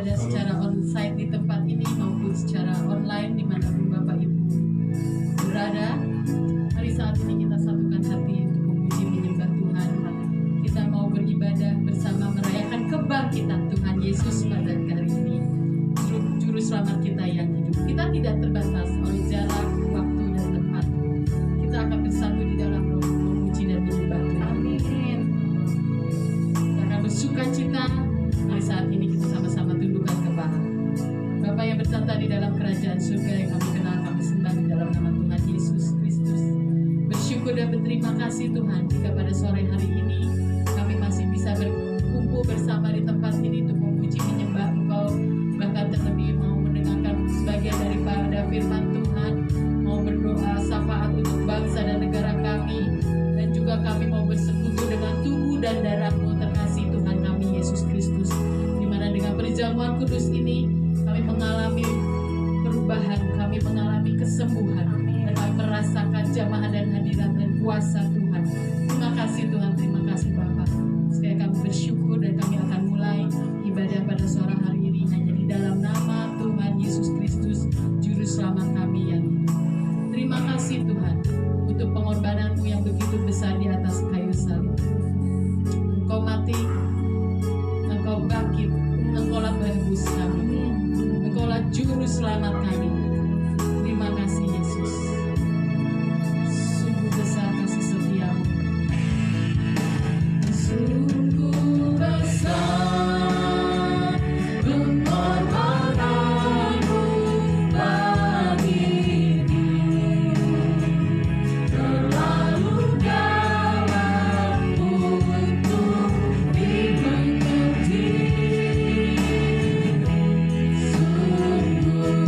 beribadah secara onsite di tempat ini maupun secara online dimanapun Bapak Ibu berada. Hari saat ini kita satukan hati untuk memuji menyembah Tuhan. Kita mau beribadah bersama merayakan kebangkitan Tuhan Yesus pada hari ini, Juru Selamat kita yang hidup. Kita tidak terbatas oleh jarak, waktu, dan tempat. Kita akan bersatu di dalam roh memuji dan menyembah Tuhan. Amin. Kita akan bersuka cita. Hari saat ini kita sama-sama tundukkan kepala. Bapa yang bertata di dalam kerajaan surga yang kami kenal, kami sembah di dalam nama Tuhan Yesus Kristus. Bersyukur dan berterima kasih Tuhan jika pada sore hari ini kami masih bisa berkumpul bersama di tempat ini untuk memuji menyembah Engkau, bahkan terlebih mau mendengarkan sebagian daripada firman Tuhan, mau berdoa syafaat untuk bangsa dan negara kami, dan juga kami mau bersekutu dengan tubuh dan darah-Mu terkasih Tuhan kami Yesus Kristus, di mana dengan perjamuan kudus ini kami mengalami perubahan, kami mengalami kesembuhan, dan kami merasakan jamaah dan hadirat dan kuasa Tuhan. Terima kasih Tuhan, terima kasih Bapa. Sekali kami bersyukur dan kami akan mulai ibadah pada sore hari ini hanya di dalam nama Tuhan Yesus Kristus, Juru Selamat kami yang hidup. Terima kasih Tuhan untuk pengorbanan-Mu yang begitu besar di atas kayu salib. Engkau mati, Engkau bangkit, Engkaulah penebus kami, Engkaulah Juru Selamat kami. Terima kasih Yesus. Sungguh besar kasih setia-Mu. Sungguh besar pengorbanan-Mu bagiku, terlalu dalam untuk dimengerti. Sungguh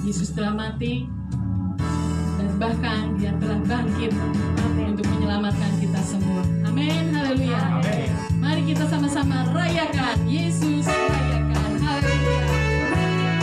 Yesus telah mati dan bahkan Dia telah bangkit untuk menyelamatkan kita semua. Amin, haleluya. Mari kita sama-sama rayakan Yesus, rayakan, haleluya. Rayakan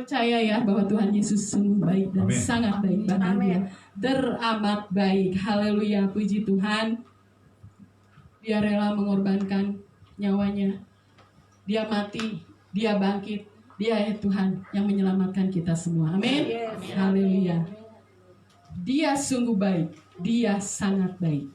percaya ya bahwa Tuhan Yesus sungguh baik dan Amin. sangat baik bagi Amin. dia. Teramat baik. Haleluya, puji Tuhan. Dia rela mengorbankan nyawanya. Dia mati, dia bangkit. Dia ya Tuhan yang menyelamatkan kita semua. Amin. Yes. Haleluya. Dia sungguh baik. Dia sangat baik.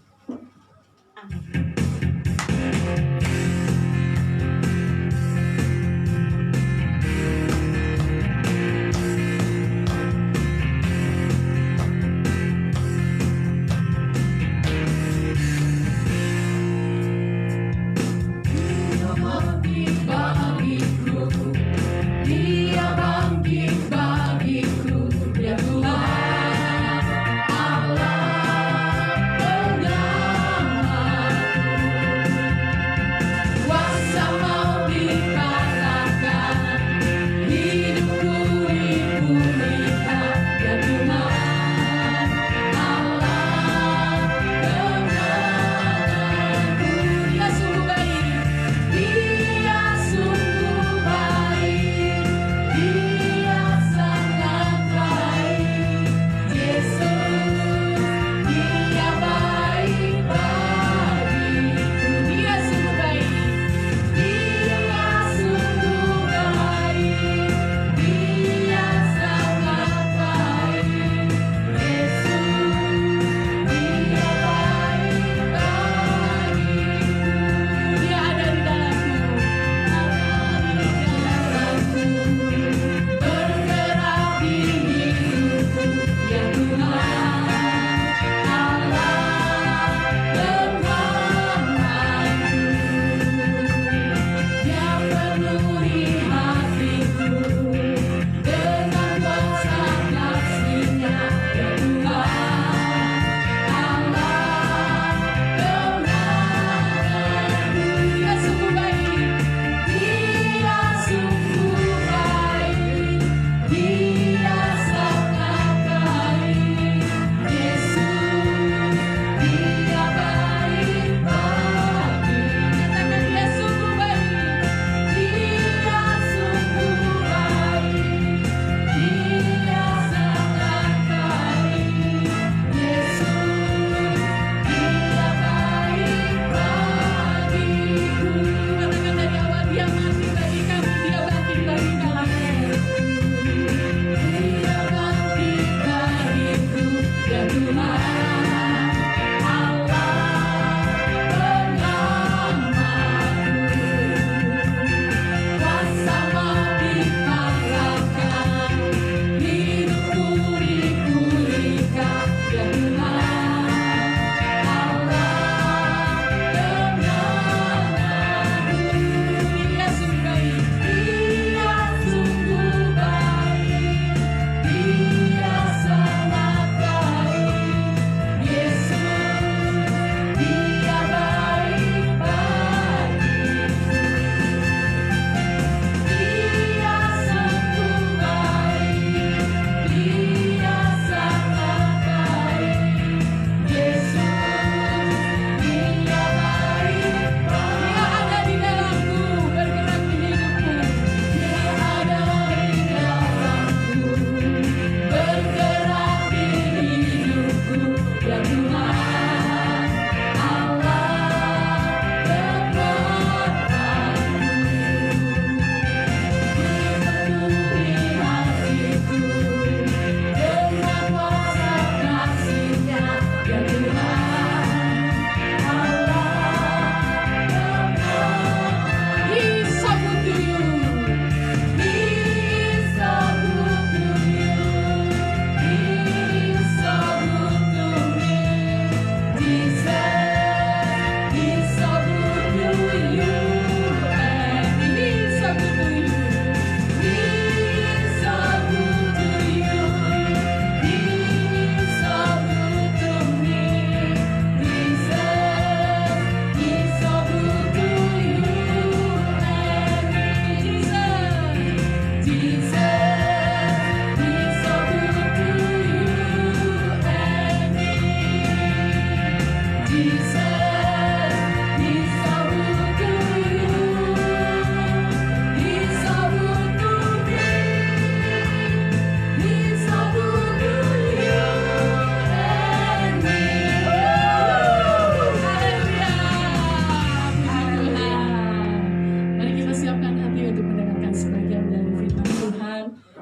Dia bangkit bagiku, dia Tuhan Allah penyelamat.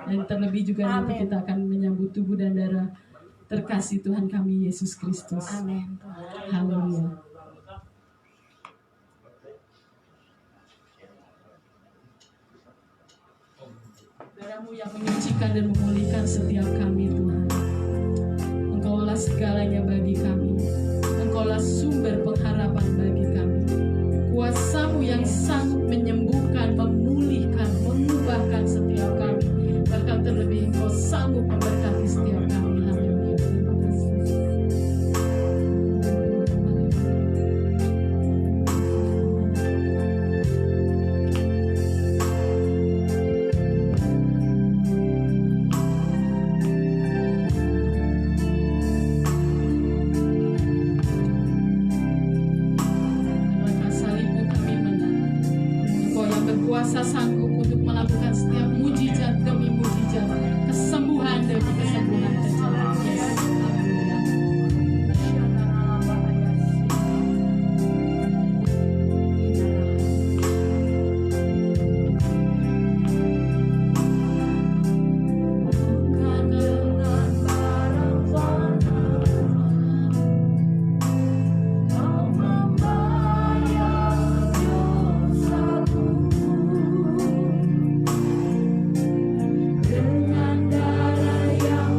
Dan terlebih juga nanti kita akan menyambut tubuh dan darah terkasih Tuhan kami Yesus Kristus. Amin. Haleluya. Darah-Mu yang menyucikan dan memulihkan setiap kami Tuhan. Engkaulah segalanya bagi kami. Engkaulah sumber pengharapan bagi kami. Kuasa-Mu yang sanggup menyembuhkan, memulihkan, mengubahkan setiap kami. Bahkan terlebih Engkau sanggup memberkati setiap kami. Haleluya. Terima kasih. Kuasa sanggup untuk melakukan setiap mujizat demi mujizat, kesembuhan demi kesembuhan terjadi. Yesus, haleluya. Dengan darah yang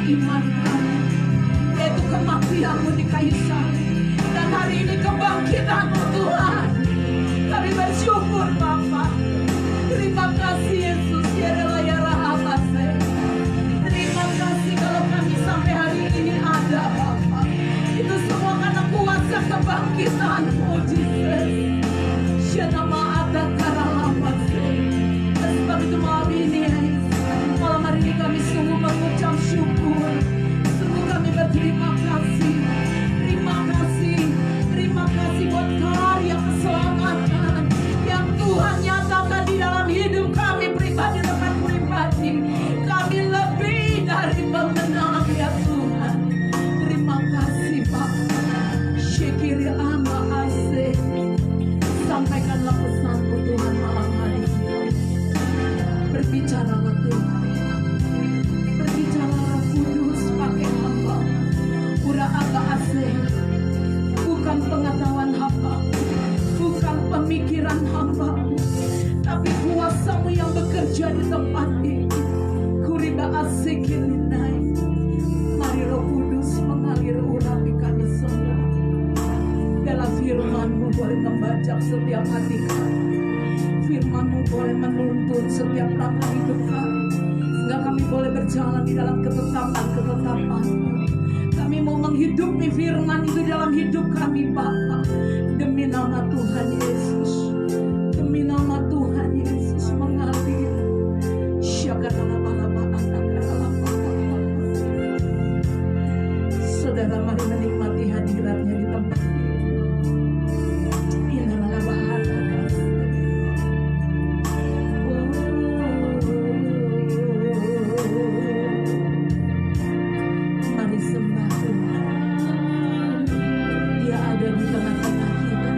iman kami, yaitu kematian-Mu di kayu salib. Dan hari ini kebangkitan-Mu Tuhan. Kami bersyukur Bapa. Terima kasih Yesus, ya rela ya rahapase. Terima kasih kalau kami sampai hari ini ada Bapa. Itu semua karena kuasa kebangkitan-Mu Jesus. Syanama ada karalapase. Dan sebab itu malam ini malam hari ini kami sungguh mengucap syukur. Sungguh kami berterima kasih. Terima kasih buat karya keselamatan yang Tuhan nyatakan di dalam hidup kami pribadi dengan pribadi. Kami lebih dari pemenang ya Tuhan. Terima kasih Bapak. Syekiri ama ase. Sampaikanlah pesan-Mu Tuhan malam hari ini. Berbicaralah Tuhan. Berbicaralah Kudus pakai hamba. Ura aga ase. Bukan pengetahuan hamba, bukan pemikiran hamba, tapi kuasa-Mu yang bekerja di tempat ini. Kuriba asikilinai. Mari Roh Kudus mengalir urapi kami semua. Dalam firman-Mu boleh membajak setiap hati kami. Firman-Mu boleh menuntun setiap langkah hidup kami, sehingga kami boleh berjalan di dalam ketetapan-ketetapan-Mu. Kami mau menghidupi firman itu dalam hidup kami Bapa. Demi nama Tuhan Yesus. Demi nama Tuhan Yesus mengalir. Saudara mari menikmati hadiratnya di tempat ini. Inilah bahasa kasih. Mari sembah Tuhan. Dia ada di tengah-tengah kita.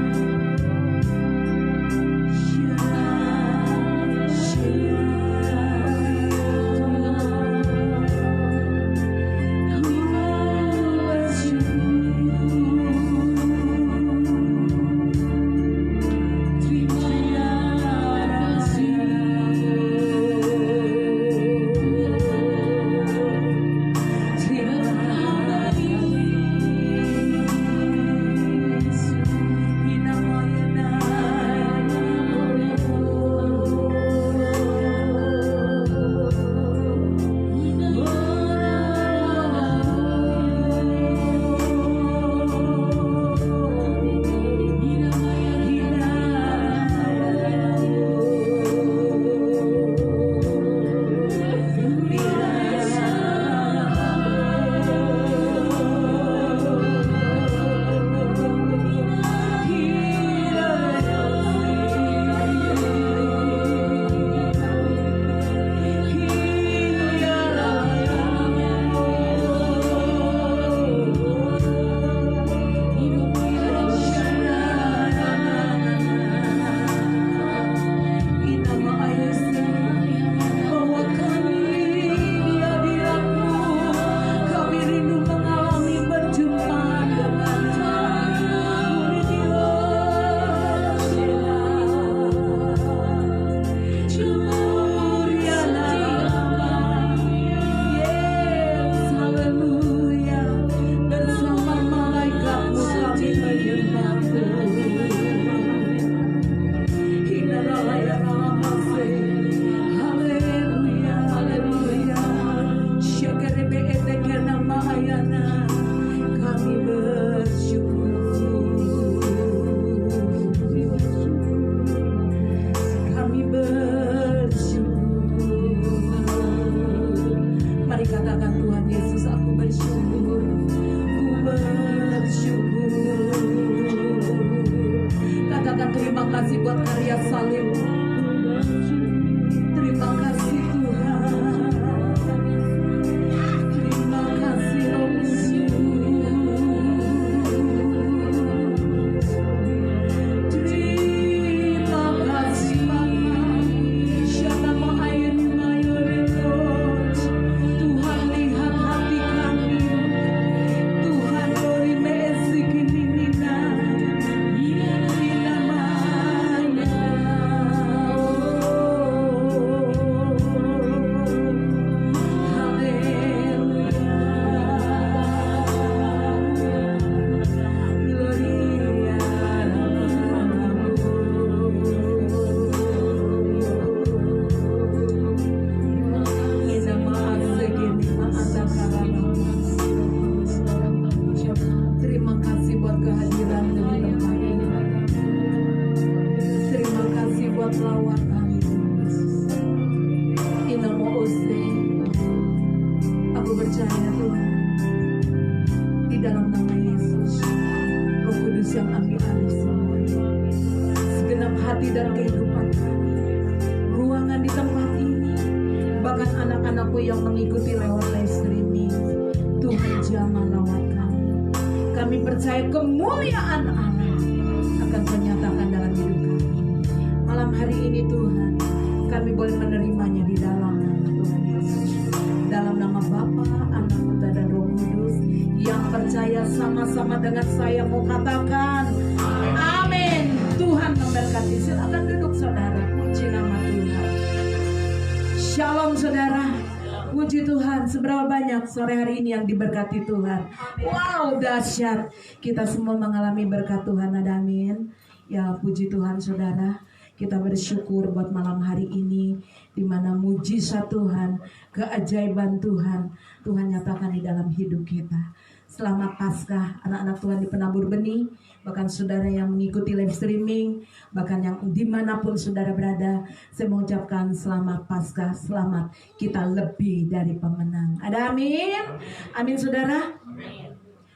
kasih buat karya salib. Terima kasih Tuhan. Terima kasih Roh Kudus. Terima kasih Bapa. Shalom ayat mayoritas. Tuhan lihat hati kami. Tuhan beri mezik ini nina. ambil alih semuanya. Segenap hati dan kehidupan kami, ruangan di tempat ini, bahkan anak-anakku yang mengikuti lewat live streaming, Tuhan jamah lawat kami. Kami percaya kemuliaan Allah akan dinyatakan dalam hidup kami. Malam hari ini Tuhan, kami boleh menerimanya di dalam nama Tuhan Yesus. Dalam nama Bapa, Anak, Putra, dan Roh Kudus. Yang percaya sama-sama dengan saya mau katakan amin. Tuhan memberkati. Silakan duduk saudara. Puji nama Tuhan. Shalom saudara. Puji Tuhan. Seberapa banyak sore hari ini yang diberkati Tuhan. Wow, dahsyat. Kita semua mengalami berkat Tuhan. Ada amin. Ya, puji Tuhan saudara. Kita bersyukur buat malam hari ini, di mana mujizat Tuhan, keajaiban Tuhan, Tuhan nyatakan di dalam hidup kita. Selamat Paskah anak-anak Tuhan di penabur benih, bahkan saudara yang mengikuti live streaming, bahkan yang dimanapun saudara berada, saya mengucapkan selamat Paskah, selamat, kita lebih dari pemenang. Ada amin? Amin saudara?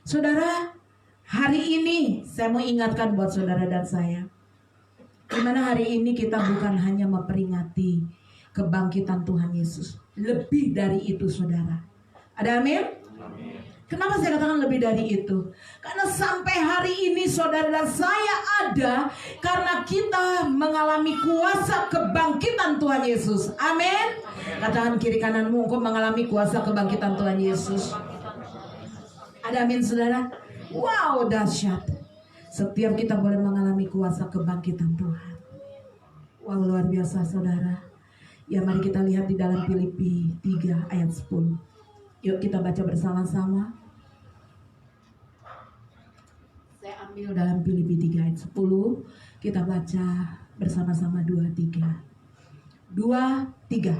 Saudara, hari ini saya mau ingatkan buat saudara dan saya, dimana hari ini kita bukan hanya memperingati kebangkitan Tuhan Yesus. Lebih dari itu saudara. Ada amin? Kenapa saya katakan lebih dari itu? Karena sampai hari ini saudara dan saya ada karena kita mengalami kuasa kebangkitan Tuhan Yesus. Amin? Katakan kiri kananmu, engkau mengalami kuasa kebangkitan Tuhan Yesus. Ada amin saudara? Wow, dahsyat. Setiap kita boleh mengalami kuasa kebangkitan Tuhan. Wah, luar biasa saudara. Ya, mari kita lihat di dalam Filipi 3 ayat 10. Yuk kita baca bersama-sama. Saya ambil dalam Filipi 3 ayat 10. Kita baca bersama-sama 2-3. 2-3.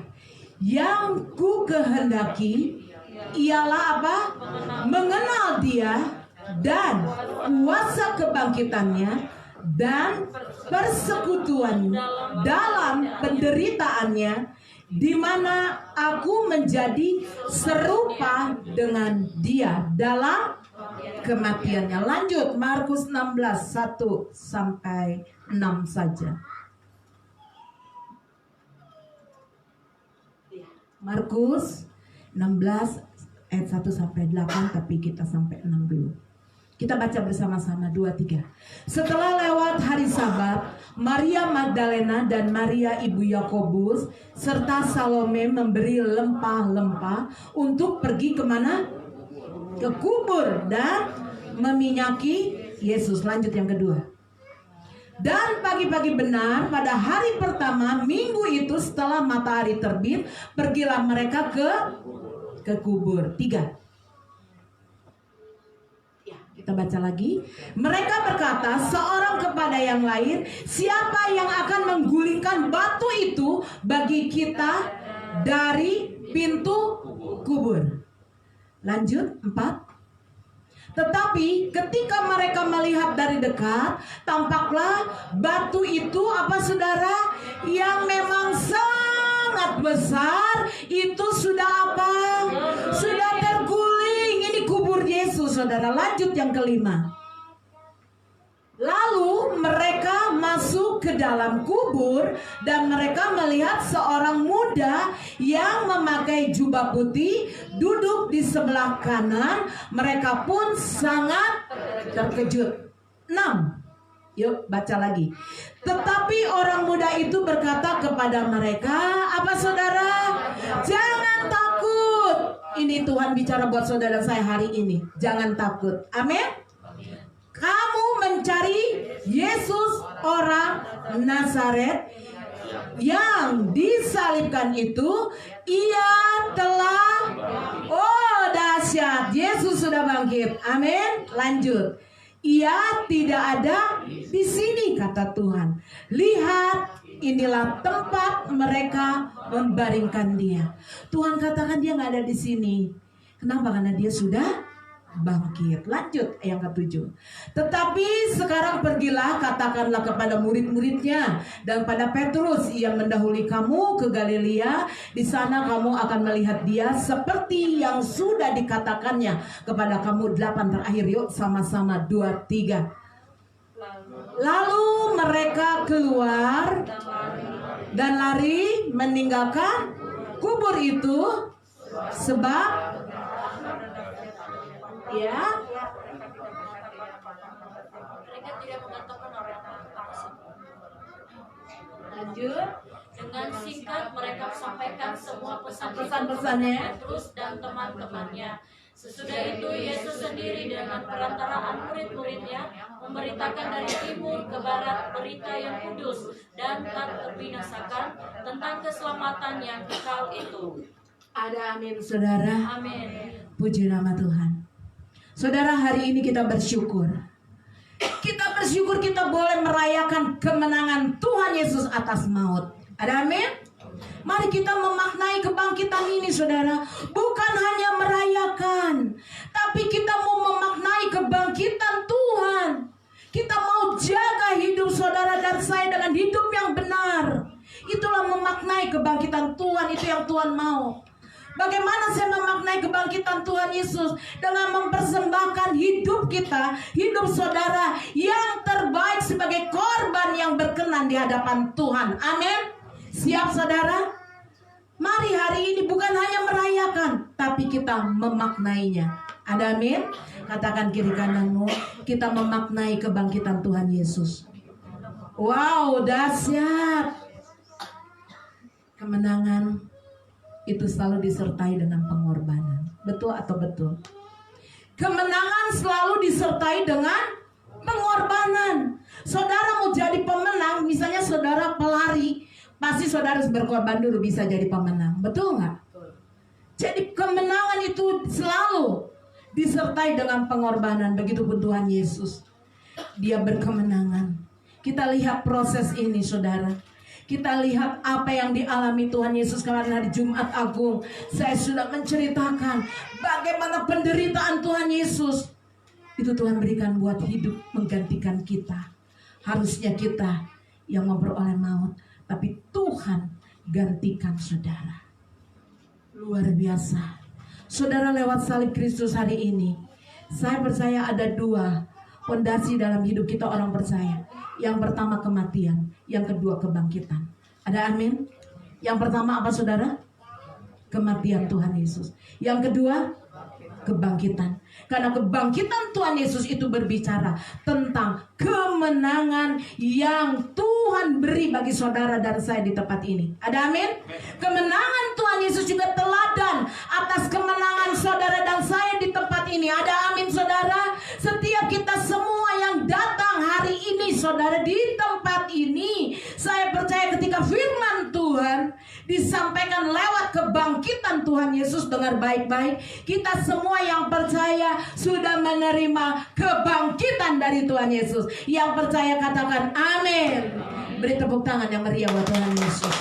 Yang ku kehendaki ialah apa? Mengenal Dia dan kuasa kebangkitannya dan persekutuan dalam penderitaannya, di mana aku menjadi serupa dengan Dia dalam kematiannya. Lanjut Markus 16 1-6 saja. Markus 16 ayat 1-8, tapi kita sampai 6 dulu. Kita baca bersama-sama 2-3. Setelah lewat hari Sabat, Maria Magdalena dan Maria ibu Yakobus serta Salome memberi lempah-lempah untuk pergi kemana? Ke kubur dan meminyaki Yesus. Lanjut yang kedua. Dan pagi-pagi benar pada hari pertama minggu itu setelah matahari terbit, pergilah mereka ke kubur. 3. Kita baca lagi. Mereka berkata seorang kepada yang lain, siapa yang akan menggulingkan batu itu bagi kita dari pintu kubur? Lanjut 4. Tetapi ketika mereka melihat dari dekat, tampaklah batu itu apa saudara? Yang memang sangat besar, itu sudah apa? Sudah terguling. Ini kubur Yesus saudara. Lanjut yang kelima. Lalu mereka masuk ke dalam kubur dan mereka melihat seorang muda yang memakai jubah putih duduk di sebelah kanan. Mereka pun sangat terkejut. 6. Yuk baca lagi. Tetapi orang muda itu berkata kepada mereka, apa saudara? Jangan takut. Ini Tuhan bicara buat saudara saya hari ini. Jangan takut. Amin. Kamu mencari Yesus orang Nazaret yang disalibkan itu. Ia telah, oh dahsyat, Yesus sudah bangkit. Amin. Lanjut. Ia tidak ada di sini kata Tuhan. Lihat, inilah tempat mereka membaringkan Dia. Tuhan katakan Dia nggak ada di sini. Kenapa? Karena Dia sudah bangkit. Lanjut yang ke-7. Tetapi sekarang pergilah, katakanlah kepada murid-muridnya dan pada Petrus, ia mendahului kamu ke Galilea. Di sana kamu akan melihat Dia seperti yang sudah dikatakannya kepada kamu. 8 terakhir. Yuk sama-sama 2, 3. Lalu mereka keluar dan lari meninggalkan kubur itu sebab ya Mereka tidak mengatakan orang palsu. lanjut Dengan singkat mereka sampaikan semua pesan-pesannya. Petrus dan teman-temannya. Sesudah itu Yesus sendiri dengan perantaraan murid-muridnya memberitakan dari timur ke barat berita yang kudus dan tak terbinasakan tentang keselamatan yang kekal itu. Ada amin saudara. Amin. Puji nama Tuhan. Saudara, hari ini kita bersyukur. Kita bersyukur kita boleh merayakan kemenangan Tuhan Yesus atas maut. Ada amin? Mari kita memaknai kebangkitan ini saudara. Bukan hanya merayakan, tapi kita mau memaknai kebangkitan Tuhan. Kita mau jaga hidup saudara dan saya dengan hidup yang benar. Itulah memaknai kebangkitan Tuhan. Itu yang Tuhan mau. Bagaimana saya memaknai kebangkitan Tuhan Yesus? Dengan mempersembahkan hidup kita, hidup saudara yang terbaik sebagai korban yang berkenan di hadapan Tuhan. Amin. Siap saudara? Mari hari ini bukan hanya merayakan, tapi kita memaknainya. Ada amin? Katakan kiri kananmu, kita memaknai kebangkitan Tuhan Yesus. Wow, dahsyat. Kemenangan itu selalu disertai dengan pengorbanan. Betul atau betul? Kemenangan selalu disertai dengan pengorbanan. Saudara mau jadi pemenang, misalnya saudara pelari, pasti saudara harus berkorban dulu bisa jadi pemenang. Betul nggak? Jadi kemenangan itu selalu disertai dengan pengorbanan. Begitupun Tuhan Yesus. Dia berkemenangan. Kita lihat proses ini saudara. Kita lihat apa yang dialami Tuhan Yesus karena di Jumat Agung. Saya sudah menceritakan bagaimana penderitaan Tuhan Yesus. Itu Tuhan berikan buat hidup menggantikan kita. Harusnya kita yang memperoleh maut, tapi Tuhan gantikan saudara. Luar biasa. Saudara, lewat salib Kristus hari ini, saya percaya ada dua fondasi dalam hidup kita orang percaya. Yang pertama kematian, yang kedua kebangkitan. Ada amin? Yang pertama apa saudara? Kematian Tuhan Yesus. Yang kedua kebangkitan. Karena kebangkitan Tuhan Yesus itu berbicara tentang kemenangan yang Tuhan beri bagi saudara dan saya di tempat ini. Ada amin? Kemenangan Tuhan Yesus juga teladan atas kemenangan saudara dan saya di tempat ini. Ada amin saudara? Setiap kita semua yang datang hari ini saudara di tempat ini, saya percaya ketika firman Tuhan disampaikan lewat kebangkitan Tuhan Yesus, dengar baik-baik, kita semua yang percaya sudah menerima kebangkitan dari Tuhan Yesus. Yang percaya katakan amin. Beri tepuk tangan yang meriah buat Tuhan Yesus.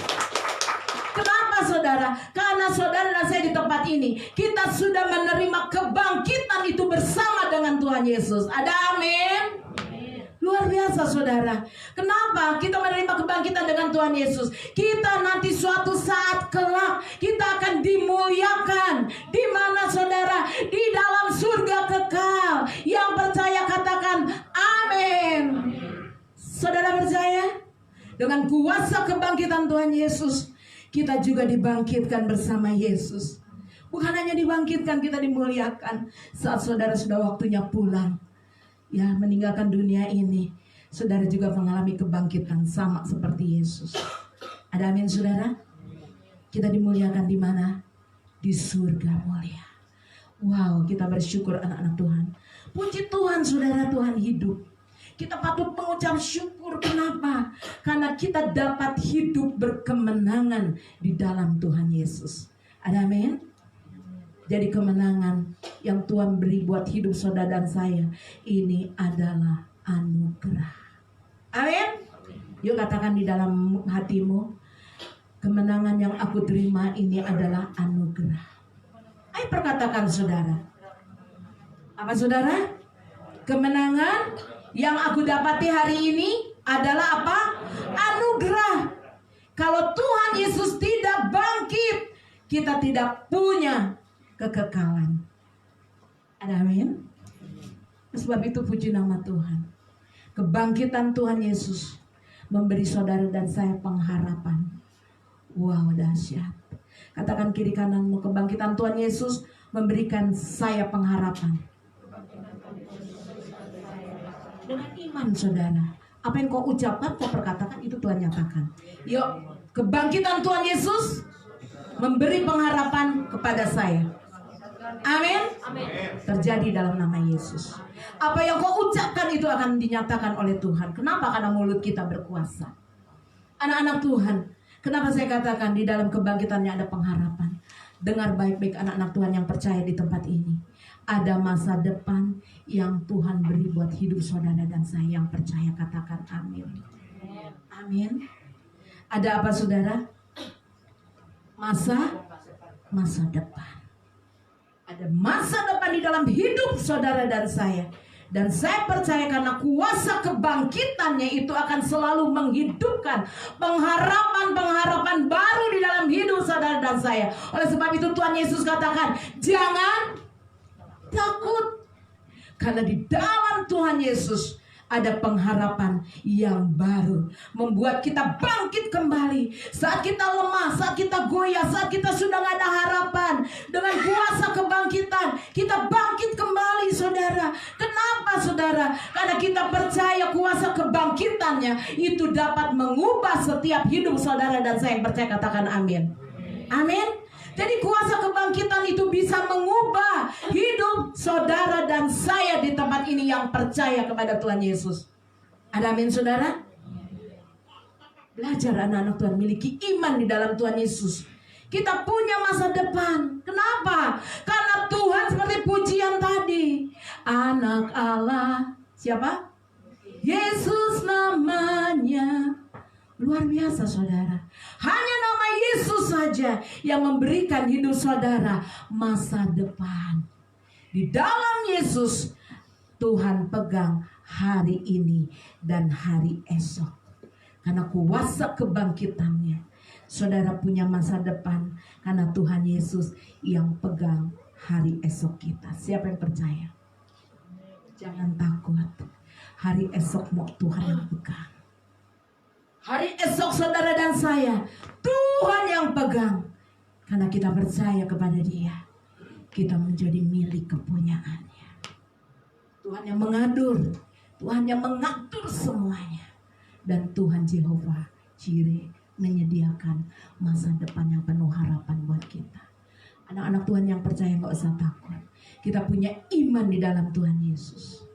Kenapa saudara? Karena saudara dan saya di tempat ini, kita sudah menerima kebangkitan itu bersama dengan Tuhan Yesus. Ada amin? Luar biasa saudara. Kenapa kita menerima kebangkitan dengan Tuhan Yesus? Kita nanti suatu saat kelak kita akan dimuliakan. Di mana saudara? Di dalam surga kekal. Yang percaya katakan amin. Saudara percaya? Dengan kuasa kebangkitan Tuhan Yesus, kita juga dibangkitkan bersama Yesus. Bukan hanya dibangkitkan, kita dimuliakan saat saudara sudah waktunya pulang, ya, meninggalkan dunia ini. Saudara juga mengalami kebangkitan sama seperti Yesus. Ada amin saudara? Kita dimuliakan di mana? Di surga mulia. Wow, kita bersyukur anak-anak Tuhan. Puji Tuhan saudara, Tuhan hidup. Kita patut mengucap syukur. Kenapa? Karena kita dapat hidup berkemenangan di dalam Tuhan Yesus. Ada amin? Jadi kemenangan yang Tuhan beri buat hidup saudara dan saya, ini adalah anugerah. Amin? Yuk katakan di dalam hatimu, kemenangan yang aku terima ini adalah anugerah. Ayo perkatakan saudara. Apa saudara? Kemenangan yang aku dapati hari ini adalah apa? Anugerah. Kalau Tuhan Yesus tidak bangkit, kita tidak punya kekekalan. Ada amin? Sebab itu puji nama Tuhan. Kebangkitan Tuhan Yesus memberi saudara dan saya pengharapan. Wow, dahsyat. Katakan kiri kananmu, kebangkitan Tuhan Yesus memberikan saya pengharapan. Dengan iman saudara, apa yang kau ucapkan, kau perkatakan, itu Tuhan nyatakan. Yuk, kebangkitan Tuhan Yesus memberi pengharapan kepada saya. Amin. Terjadi dalam nama Yesus. Apa yang kau ucapkan itu akan dinyatakan oleh Tuhan. Kenapa? Karena mulut kita berkuasa. Anak-anak Tuhan, kenapa saya katakan di dalam kebangkitannya ada pengharapan? Dengar baik-baik anak-anak Tuhan yang percaya di tempat ini. Ada masa depan yang Tuhan beri buat hidup saudara dan saya yang percaya. Katakan amin. Amin. Ada apa saudara? Masa depan. Ada masa depan di dalam hidup saudara dan saya. Dan saya percaya karena kuasa kebangkitannya itu akan selalu menghidupkan pengharapan-pengharapan baru di dalam hidup saudara dan saya. Oleh sebab itu Tuhan Yesus katakan, jangan takut. Karena di dalam Tuhan Yesus ada pengharapan yang baru, membuat kita bangkit kembali. Saat kita lemah, saat kita goyah, saat kita sudah gak ada harapan, dengan kuasa kebangkitan kita bangkit kembali saudara. Kenapa saudara? Karena kita percaya kuasa kebangkitannya itu dapat mengubah setiap hidup saudara dan saya yang percaya. Katakan amin. Amin. Jadi kuasa kebangkitan itu bisa mengubah hidup saudara dan saya di tempat ini yang percaya kepada Tuhan Yesus. Ada amin saudara? Belajar anak-anak Tuhan, miliki iman di dalam Tuhan Yesus. Kita punya masa depan. Kenapa? Karena Tuhan seperti pujian tadi. Anak Allah. Siapa? Yesus namanya. Luar biasa saudara. Hanya nama Yesus saja yang memberikan hidup saudara masa depan. Di dalam Yesus Tuhan pegang hari ini dan hari esok. Karena kuasa kebangkitannya saudara punya masa depan. Karena Tuhan Yesus yang pegang hari esok kita. Siapa yang percaya? Jangan takut. Hari esok mau Tuhan yang pegang. Hari esok saudara dan saya Tuhan yang pegang. Karena kita percaya kepada Dia, kita menjadi milik kepunyaannya. Tuhan yang mengatur, Tuhan yang mengatur semuanya. Dan Tuhan Jehovah Jireh menyediakan masa depan yang penuh harapan buat kita. Anak-anak Tuhan yang percaya gak usah takut. Kita punya iman di dalam Tuhan Yesus.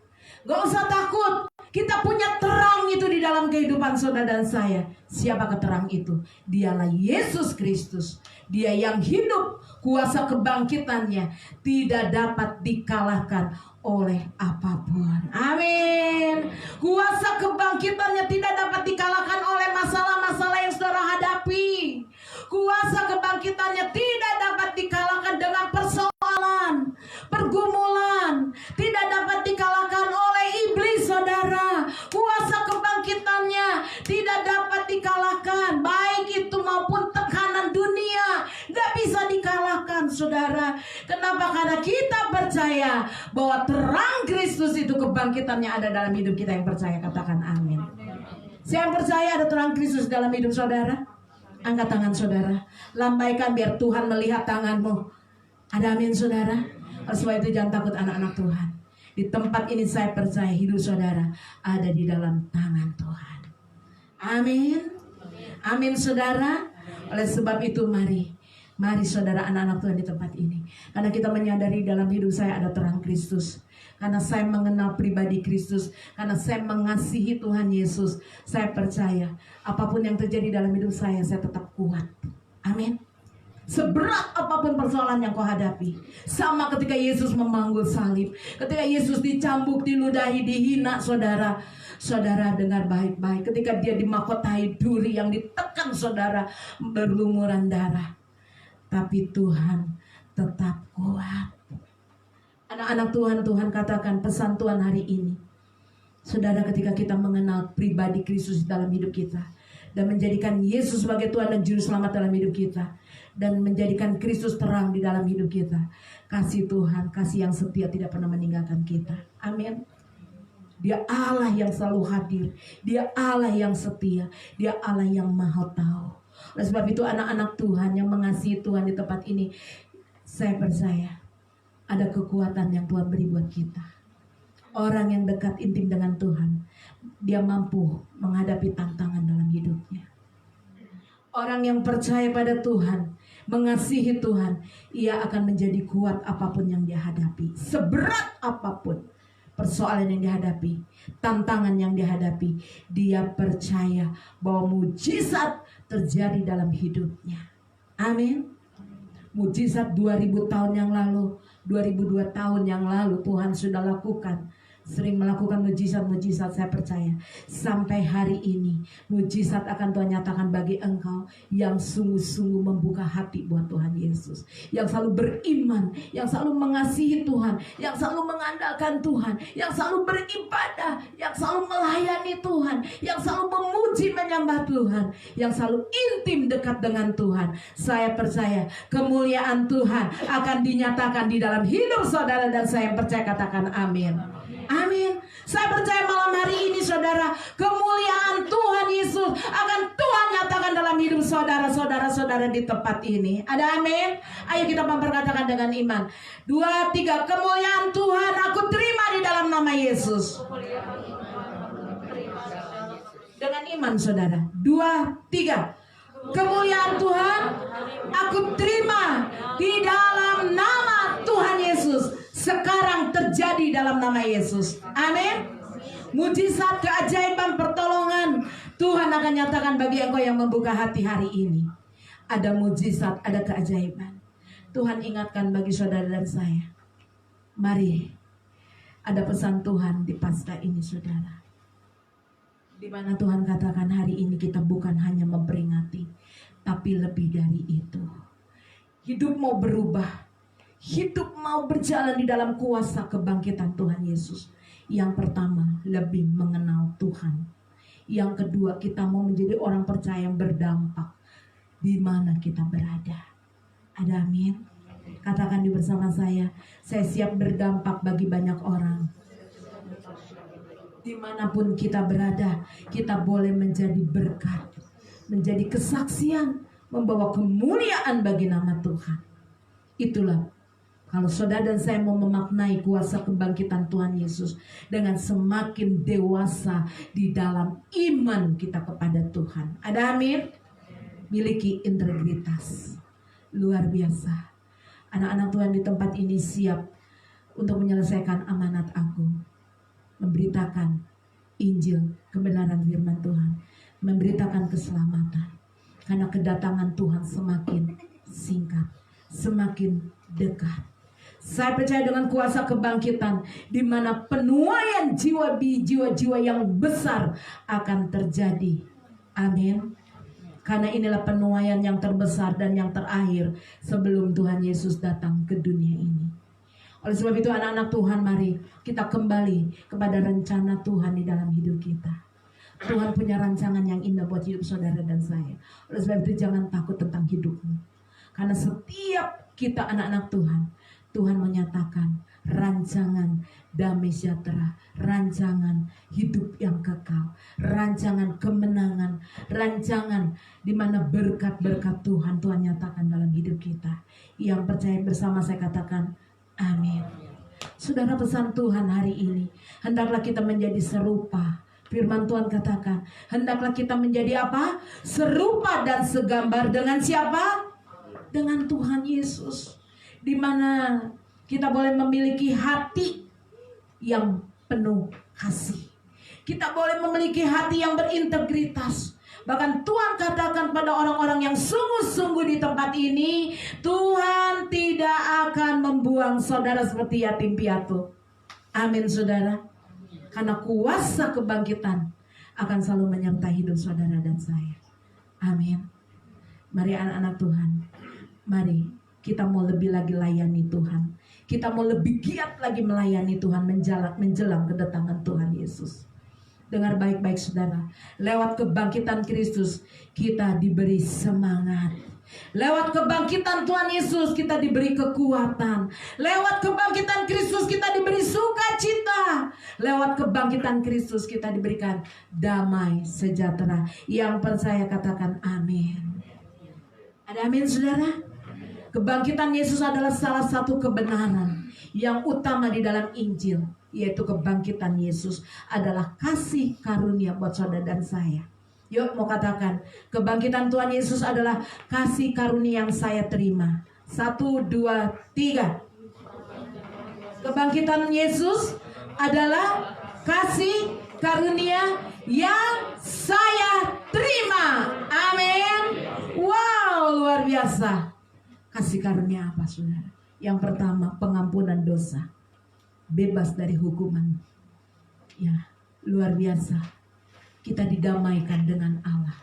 Gak usah takut. Kita punya terang itu di dalam kehidupan saudara dan saya. Siapa terang itu? Dialah Yesus Kristus. Dia yang hidup. Kuasa kebangkitannya tidak dapat dikalahkan oleh apapun. Amin. Kuasa kebangkitannya tidak dapat dikalahkan oleh masalah-masalah yang saudara hadapi. Kuasa kebangkitannya tidak dapat dikalahkan dengan persoalan, pergumulan. Tidak dapat dikalahkan oleh iblis saudara. Kuasa kebangkitannya tidak dapat dikalahkan, baik itu maupun tekanan dunia. Gak bisa dikalahkan saudara. Kenapa? Karena kita percaya bahwa terang Kristus itu kebangkitannya ada dalam hidup kita yang percaya. Katakan amin. Siapa yang percaya ada terang Kristus dalam hidup saudara? Angkat tangan saudara, lambaikan biar Tuhan melihat tanganmu. Ada amin saudara? Oleh sebab itu jangan takut anak-anak Tuhan. Di tempat ini saya percaya hidup saudara ada di dalam tangan Tuhan. Amin. Amin saudara. Oleh sebab itu mari saudara anak-anak Tuhan di tempat ini. Karena kita menyadari dalam hidup saya ada terang Kristus. Karena saya mengenal pribadi Kristus. Karena saya mengasihi Tuhan Yesus. Saya percaya apapun yang terjadi dalam hidup saya tetap kuat. Amin. Seberat apapun persoalan yang kau hadapi. Sama ketika Yesus memanggul salib. Ketika Yesus dicambuk, diludahi, dihina saudara. Saudara dengar baik-baik. Ketika dia dimahkotai duri yang ditekan saudara berlumuran darah. Tapi Tuhan tetap kuat. Anak-anak Tuhan, Tuhan katakan pesan Tuhan hari ini. Saudara, ketika kita mengenal pribadi Kristus dalam hidup kita. Dan menjadikan Yesus sebagai Tuhan dan Juru Selamat dalam hidup kita. Dan menjadikan Kristus terang di dalam hidup kita. Kasih Tuhan, kasih yang setia tidak pernah meninggalkan kita. Amin. Dia Allah yang selalu hadir. Dia Allah yang setia. Dia Allah yang maha tahu. Oleh sebab itu anak-anak Tuhan yang mengasihi Tuhan di tempat ini, saya percaya ada kekuatan yang Tuhan beri buat kita. Orang yang dekat intim dengan Tuhan, dia mampu menghadapi tantangan dalam hidupnya. Orang yang percaya pada Tuhan, mengasihi Tuhan, ia akan menjadi kuat apapun yang dia hadapi. Seberat apapun persoalan yang dihadapi, tantangan yang dihadapi, dia percaya bahwa mujizat terjadi dalam hidupnya. Amin. Mujizat 2000 tahun yang lalu, 2002 tahun yang lalu Tuhan sudah lakukan. Sering melakukan mujizat-mujizat, saya percaya sampai hari ini mujizat akan Tuhan nyatakan bagi engkau yang sungguh-sungguh membuka hati buat Tuhan Yesus, yang selalu beriman, yang selalu mengasihi Tuhan, yang selalu mengandalkan Tuhan, yang selalu beribadah, yang selalu melayani Tuhan, yang selalu memuji menyembah Tuhan, yang selalu intim dekat dengan Tuhan. Saya percaya kemuliaan Tuhan akan dinyatakan di dalam hidup saudara, dan saya percaya, katakan amin. Amin. Saya percaya malam hari ini saudara, kemuliaan Tuhan Yesus akan Tuhan nyatakan dalam hidup saudara-saudara di tempat ini. Ada amin? Ayo kita memperkatakan dengan iman. 2, 3, kemuliaan Tuhan aku terima di dalam nama Yesus. Dengan iman saudara. 2, 3, kemuliaan Tuhan aku terima di dalam nama Tuhan Yesus. Sekarang terjadi dalam nama Yesus. Amin. Mujizat, keajaiban, pertolongan Tuhan akan nyatakan bagi engkau yang membuka hati hari ini. Ada mujizat, ada keajaiban. Tuhan ingatkan bagi saudara dan saya. Mari, ada pesan Tuhan di Paskah ini saudara, di mana Tuhan katakan hari ini kita bukan hanya memperingati, tapi lebih dari itu. Hidup mau berubah. Hidup mau berjalan di dalam kuasa kebangkitan Tuhan Yesus. Yang pertama, lebih mengenal Tuhan. Yang kedua, kita mau menjadi orang percaya yang berdampak di mana kita berada. Ada amin? Katakan di bersama saya siap berdampak bagi banyak orang. Dimanapun kita berada, kita boleh menjadi berkat, menjadi kesaksian, membawa kemuliaan bagi nama Tuhan. Itulah kalau saudara dan saya mau memaknai kuasa kebangkitan Tuhan Yesus dengan semakin dewasa di dalam iman kita kepada Tuhan. Ada amin? Miliki integritas luar biasa. Anak-anak Tuhan di tempat ini siap untuk menyelesaikan amanat agung, memberitakan Injil, kebenaran firman Tuhan, memberitakan keselamatan. Karena kedatangan Tuhan semakin singkat, semakin dekat. Saya percaya dengan kuasa kebangkitan, di mana penuaian jiwa-jiwa yang besar akan terjadi. Amin. Karena inilah penuaian yang terbesar dan yang terakhir sebelum Tuhan Yesus datang ke dunia ini. Oleh sebab itu anak-anak Tuhan, mari kita kembali kepada rencana Tuhan di dalam hidup kita. Tuhan punya rancangan yang indah buat hidup saudara dan saya. Oleh sebab itu jangan takut tentang hidupmu. Karena setiap kita anak-anak Tuhan, Tuhan menyatakan rancangan damai sejahtera, rancangan hidup yang kekal, rancangan kemenangan, rancangan di mana berkat-berkat Tuhan nyatakan dalam hidup kita. Yang percaya bersama saya katakan amin. Saudara, pesan Tuhan hari ini, hendaklah kita menjadi serupa. Firman Tuhan katakan, hendaklah kita menjadi apa? Serupa dan segambar dengan siapa? Dengan Tuhan Yesus. Di mana kita boleh memiliki hati yang penuh kasih. Kita boleh memiliki hati yang berintegritas. Bahkan Tuhan katakan pada orang-orang yang sungguh-sungguh di tempat ini, Tuhan tidak akan membuang saudara seperti yatim piatu. Amin saudara. Karena kuasa kebangkitan akan selalu menyertai hidup saudara dan saya. Amin. Mari anak-anak Tuhan, mari kita mau lebih lagi layani Tuhan. Kita mau lebih giat lagi melayani Tuhan menjelang kedatangan Tuhan Yesus. Dengar baik-baik saudara. Lewat kebangkitan Kristus kita diberi semangat. Lewat kebangkitan Tuhan Yesus kita diberi kekuatan. Lewat kebangkitan Kristus kita diberi sukacita. Lewat kebangkitan Kristus kita diberikan damai sejahtera. Yang percaya katakan amin. Ada amin saudara? Kebangkitan Yesus adalah salah satu kebenaran yang utama di dalam Injil. Yaitu kebangkitan Yesus adalah kasih karunia buat saudara dan saya. Yuk mau katakan, kebangkitan Tuhan Yesus adalah kasih karunia yang saya terima. 1, 2, 3. Kebangkitan Yesus adalah kasih karunia yang saya terima. Amin. Wow, luar biasa. Kasih karunia apa saudara? Yang pertama, pengampunan dosa. Bebas dari hukuman. Ya, luar biasa. Kita didamaikan dengan Allah.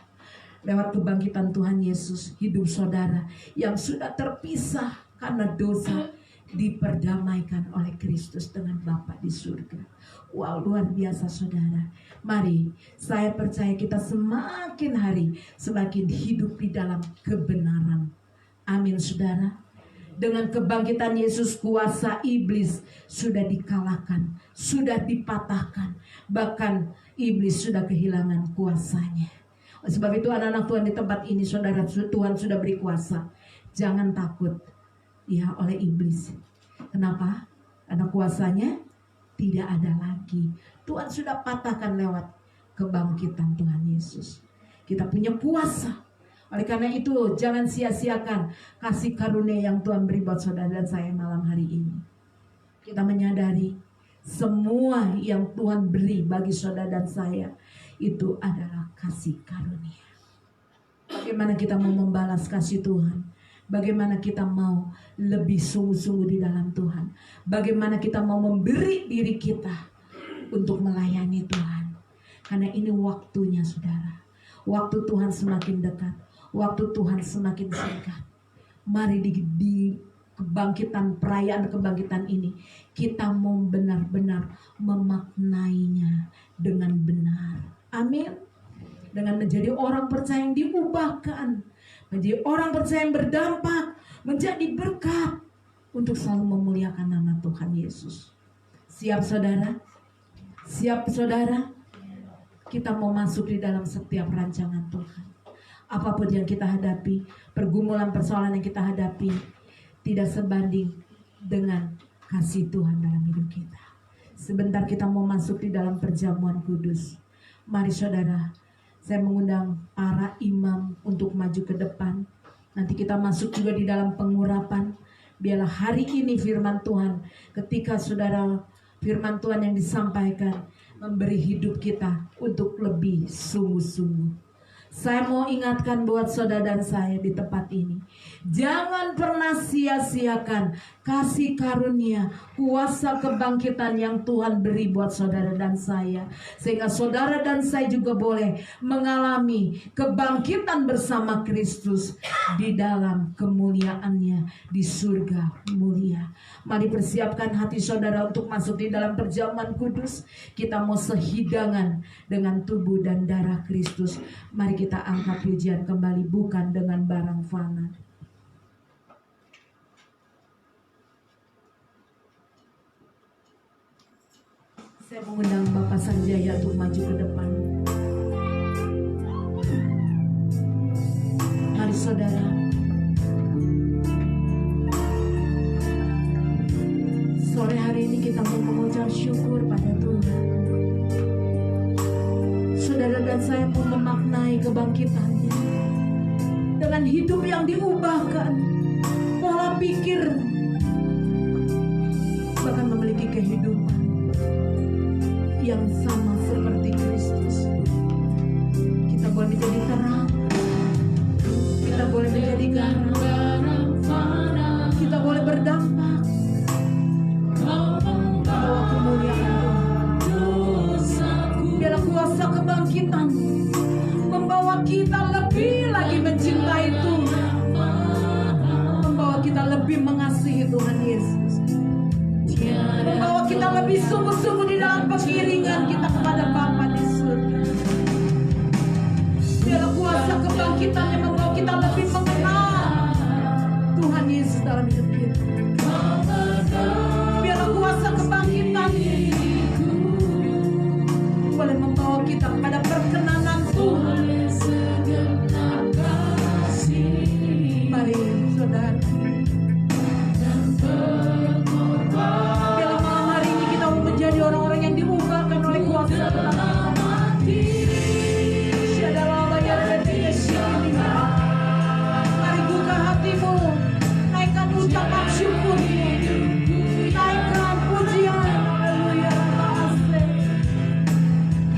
Lewat kebangkitan Tuhan Yesus, hidup saudara yang sudah terpisah karena dosa diperdamaikan oleh Kristus dengan Bapa di surga. Wow, luar biasa saudara. Mari, saya percaya kita semakin hari semakin hidup di dalam kebenaran. Amin saudara. Dengan kebangkitan Yesus, kuasa iblis sudah dikalahkan, sudah dipatahkan. Bahkan iblis sudah kehilangan kuasanya. Sebab itu anak-anak Tuhan di tempat ini, saudara, Tuhan sudah beri kuasa. Jangan takut ya oleh iblis. Kenapa? Karena kuasanya tidak ada lagi. Tuhan sudah patahkan lewat kebangkitan Tuhan Yesus. Kita punya kuasa. Oleh karena itu jangan sia-siakan kasih karunia yang Tuhan beri buat saudara dan saya malam hari ini. Kita menyadari semua yang Tuhan beri bagi saudara dan saya itu adalah kasih karunia. Bagaimana kita mau membalas kasih Tuhan? Bagaimana kita mau lebih sungguh-sungguh di dalam Tuhan? Bagaimana kita mau memberi diri kita untuk melayani Tuhan? Karena ini waktunya saudara. Waktu Tuhan semakin dekat. Waktu Tuhan semakin singkat. Mari di kebangkitan, perayaan kebangkitan ini kita mau benar-benar memaknainya dengan benar. Amin. Dengan menjadi orang percaya yang diubahkan, menjadi orang percaya yang berdampak, menjadi berkat untuk selalu memuliakan nama Tuhan Yesus. Siap saudara? Siap saudara? Kita mau masuk di dalam setiap rancangan Tuhan. Apapun yang kita hadapi, pergumulan persoalan yang kita hadapi tidak sebanding dengan kasih Tuhan dalam hidup kita. Sebentar kita mau masuk di dalam perjamuan kudus. Mari saudara, saya mengundang para imam untuk maju ke depan. Nanti kita masuk juga di dalam pengurapan. Biarlah hari ini firman Tuhan, ketika saudara firman Tuhan yang disampaikan memberi hidup kita untuk lebih sungguh-sungguh. Saya mau ingatkan buat saudara dan saya di tempat ini. Jangan pernah sia-siakan kasih karunia, kuasa kebangkitan yang Tuhan beri buat saudara dan saya. Sehingga saudara dan saya juga boleh mengalami kebangkitan bersama Kristus di dalam kemuliaannya di surga mulia. Mari persiapkan hati saudara untuk masuk di dalam perjamuan kudus. Kita mau sehidangan dengan tubuh dan darah Kristus. Mari kita angkat pujian kembali, bukan dengan barang fana. Saya mengundang Bapak Sanjaya untuk maju ke depan. Mari saudara. Sore hari ini kita mau mengucap syukur pada Tuhan. Saudara dan saya pun memaknai kebangkitannya dengan hidup yang diubahkan, pola pikir, bahkan memiliki kehidupan yang sama seperti Kristus. Kita boleh menjadi terang, kita boleh menjadi garam, kita boleh berdampak membawa kemuliaan Tuhan. Biarlah kuasa kebangkitan membawa kita lebih lagi mencintai Tuhan, membawa kita lebih mengasihi Tuhan Yesus, membawa kita lebih sungguh-sungguh di dalam pengiringan kita kepada Bapa di surga. Biarlah kuasa kebangkitan yang membawa kita lebih mengenal dalam hidup kita. Biarlah kuasa kebangkitan boleh membawa kita kepada perkenanan Tuhan. Mari saudara, biarlah malam hari ini kita menjadi orang-orang yang diubahkan oleh kuasa Tuhan. Mari buka hatimu, naikkan ucapan syukurmu, naikkan pujian. Haleluya.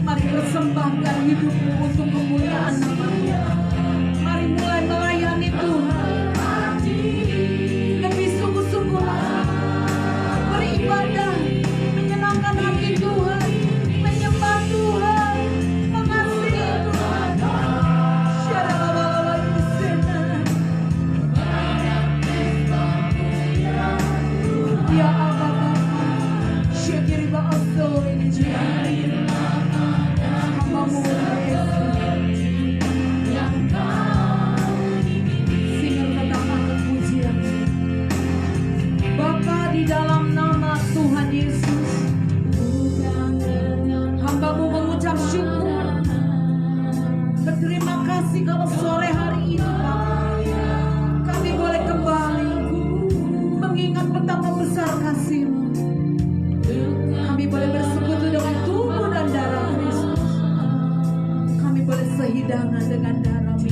Mari persembahkan hidupmu untuk kemuliaan nama-Nya. Mari mulai melayani Tuhan lebih sungguh-sungguh, beribadah, menyenangkan hati Tuhan, menyembah Tuhan, mengasihi Tuhan. Ya Abba Bapa, syakiri ba'aso ini hamba-Mu Yesus, singar katakan pujian Bapa di dalam nama Tuhan Yesus. Hamba-Mu mengucap syukur, berterima kasih kalau sore hari ini Bapa, kami boleh kembali mengingat betapa besar kasih-Mu. Kami boleh bersekutu dengan tubuh dan darah Kristus. Kami boleh sehidangan dengan darah-Mu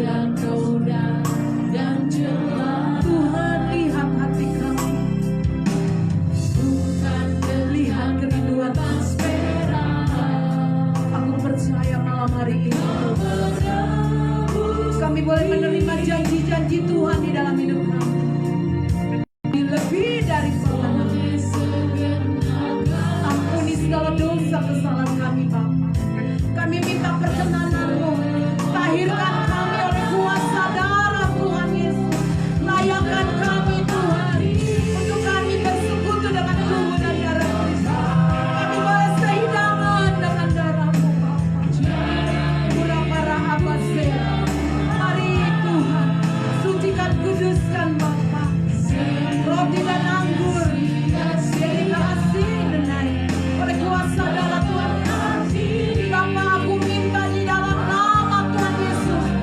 yang curah dan jelas. Tuhan, lihat hati kami, lihat kerinduan kami. Aku percaya malam hari ini kami boleh menerima janji-janji Tuhan di dalam hidup kami. Lebih dari perkenan, ampuni segala dosa kesalahan kami Bapa. Kami minta perkenanan-Mu, tahirkan kami oleh kuasa darah Tuhan Yesus. Layakkan kami Tuhan, untuk kami bersekutu dengan tubuh dan darah Kristus. Kami boleh sehidangan dengan darah-Mu Bapa. Mula para abase, mari Tuhan, sucikan kuduskan Bapa. Roti dan anggur yang dikasih denai oleh kuasa darah Tuhan Yesus. Bapa, aku minta di dalam nama Tuhan Yesus,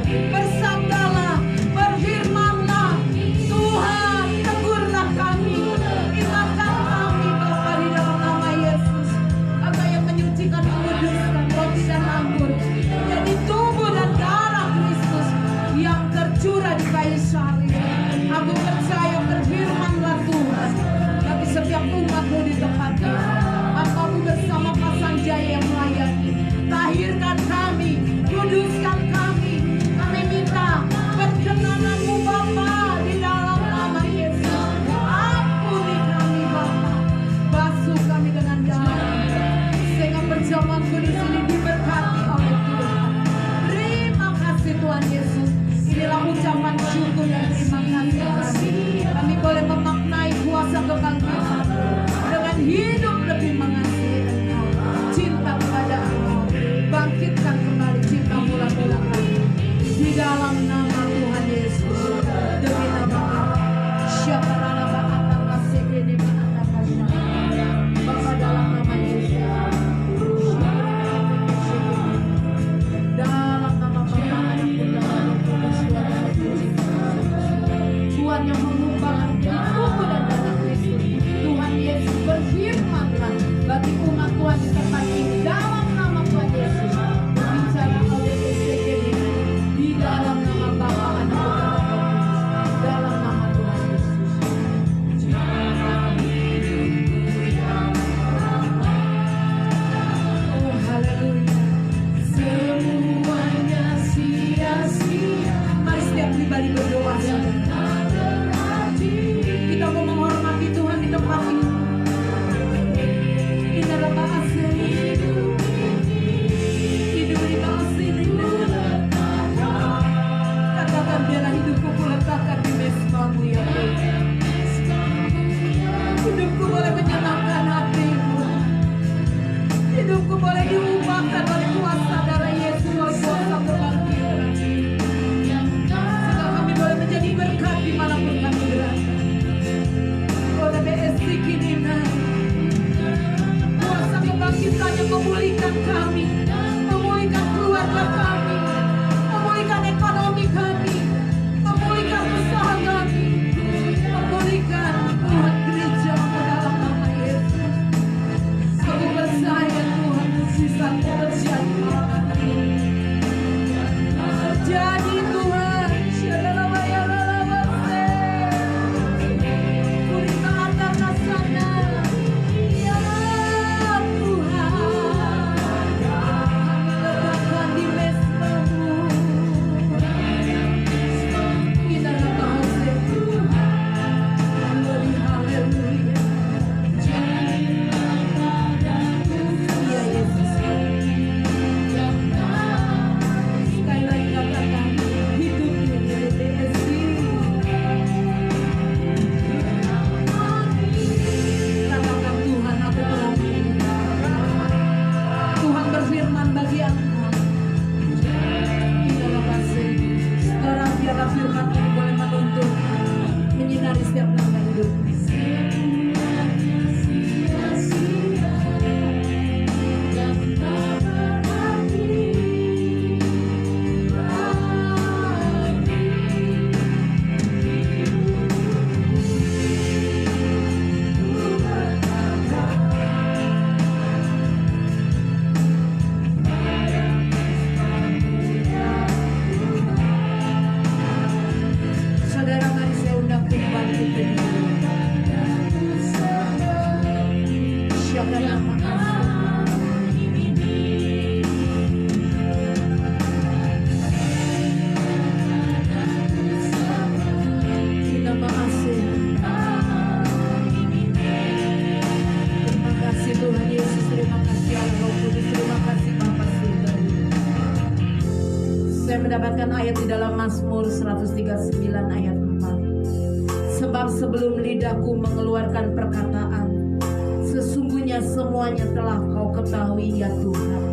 Saya mendapatkan ayat di dalam Mazmur 139 ayat 4. Sebab sebelum lidahku mengeluarkan perkataan, sesungguhnya semuanya telah kau ketahui ya Tuhan.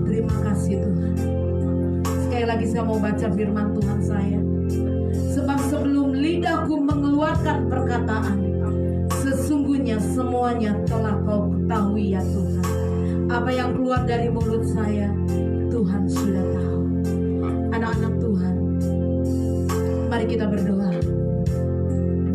Terima kasih Tuhan. Sekali lagi saya mau baca firman Tuhan saya. Sebab sebelum lidahku mengeluarkan perkataan, sesungguhnya semuanya telah kau ketahui ya Tuhan. Apa yang keluar dari mulut saya, Tuhan sudah tahu. Anak-anak Tuhan, mari kita berdoa.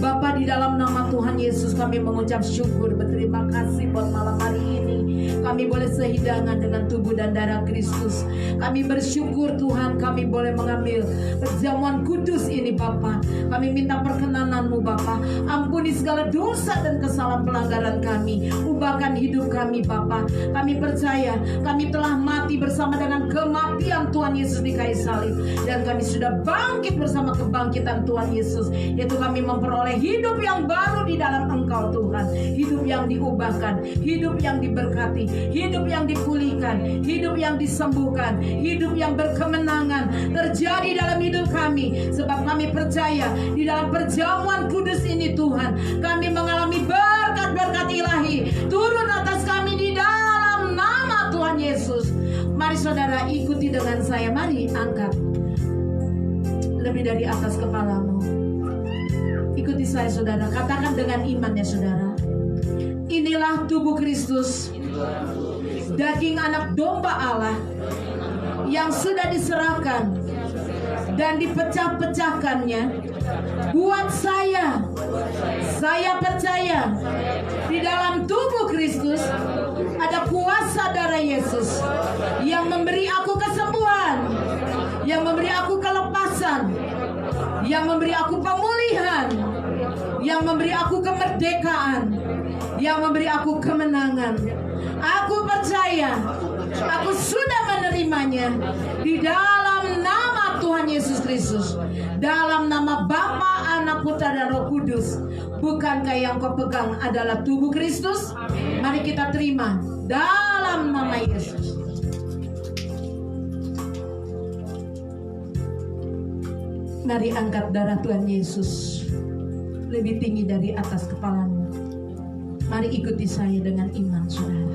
Bapa, di dalam nama Tuhan Yesus kami mengucap syukur, berterima kasih buat malam hari ini. Kami boleh sehidangan dengan tubuh dan darah Kristus. Kami bersyukur Tuhan, kami boleh mengambil perjamuan kudus ini Bapa. Kami minta perkenanan-Mu Bapa. Ampuni segala dosa dan kesalahan pelanggaran kami. Ubahkan hidup kami Bapa. Kami percaya kami telah mati bersama dengan kematian Tuhan Yesus di kayu salib. Dan kami sudah bangkit bersama kebangkitan Tuhan Yesus. Yaitu kami memperoleh hidup yang baru di dalam Engkau Tuhan. Hidup yang diubahkan, hidup yang diberkati, hidup yang dipulihkan, hidup yang disembuhkan, hidup yang berkemenangan terjadi dalam hidup kami. Sebab kami percaya di dalam perjamuan kudus ini Tuhan, kami mengalami berkat-berkat ilahi turun atas kami di dalam nama Tuhan Yesus. Mari saudara ikuti dengan saya. Mari angkat lebih dari atas kepalamu. Ikuti saya saudara, katakan dengan iman ya saudara. Inilah tubuh Kristus, daging anak domba Allah yang sudah diserahkan dan dipecah-pecahkannya buat saya. Saya percaya di dalam tubuh Kristus ada kuasa darah Yesus yang memberi aku kesembuhan, yang memberi aku kelepasan, yang memberi aku pemulihan, yang memberi aku kemerdekaan, yang memberi aku kemenangan. Aku percaya, aku sudah menerimanya di dalam nama Tuhan Yesus Kristus, dalam nama Bapa, Anak, Putra dan Roh Kudus. Bukankah yang kau pegang adalah tubuh Kristus? Mari kita terima dalam nama Yesus. Mari angkat darah Tuhan Yesus lebih tinggi dari atas kepalamu. Mari ikuti saya dengan iman saudara.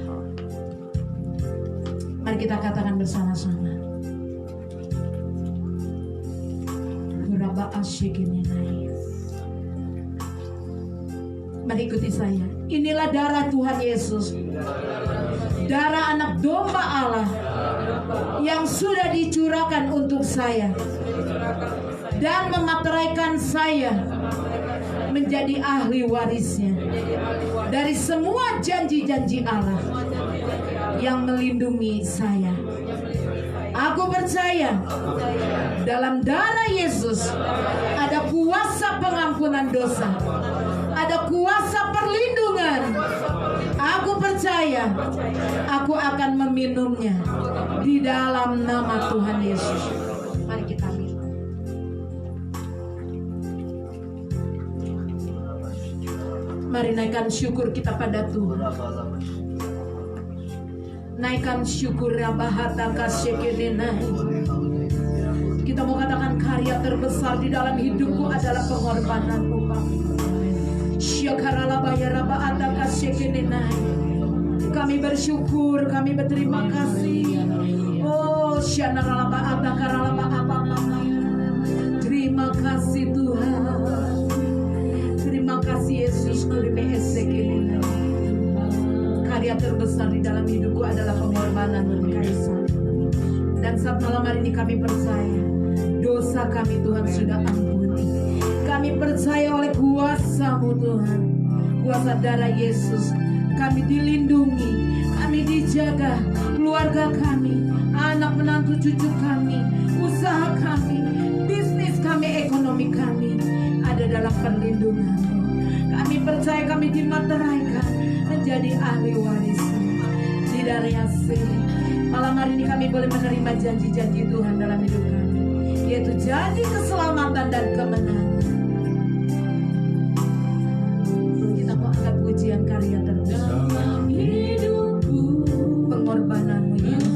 Mari kita katakan bersama-sama. Mari ikuti saya. Inilah darah Tuhan Yesus, darah anak domba Allah yang sudah dicurahkan untuk saya dan memateraikan saya menjadi ahli warisnya dari semua janji-janji Allah yang melindungi saya. Aku percaya dalam darah Yesus ada kuasa pengampunan dosa, ada kuasa perlindungan. Aku percaya aku akan meminumnya di dalam nama Tuhan Yesus. Mari kita minum. Mari naikkan syukur kita pada Tuhan. Naikkan syukur Rabahata Kasyekenenai. Kita mau katakan karya terbesar di dalam hidupku adalah pengorbananmu Bapa. Syakaralabaya Rabahata Kasyekenenai. Kami bersyukur, kami berterima kasih. Oh Syanaralabahata Karalabahata. Terima kasih Tuhan. Terima kasih Yesus. Karya terbesar di dalam hidupku adalah pengorbanan kayu salib. Dan saat malam hari ini kami percaya dosa kami Tuhan sudah ampuni. Kami percaya oleh kuasa-Mu Tuhan, kuasa darah Yesus, kami dilindungi, kami dijaga, keluarga kami, anak menantu cucu kami, usaha kami, bisnis kami, ekonomi kami ada dalam perlindungan-Mu. Kami percaya kami dimateraikan menjadi ahli waris di darah Yesus. Malam hari ini kami boleh menerima janji-janji Tuhan dalam hidup kami, yaitu janji keselamatan dan kemenangan. Kita mau angkat pujian karya terbesar dalam hidupku, pengorbananmu Yesus.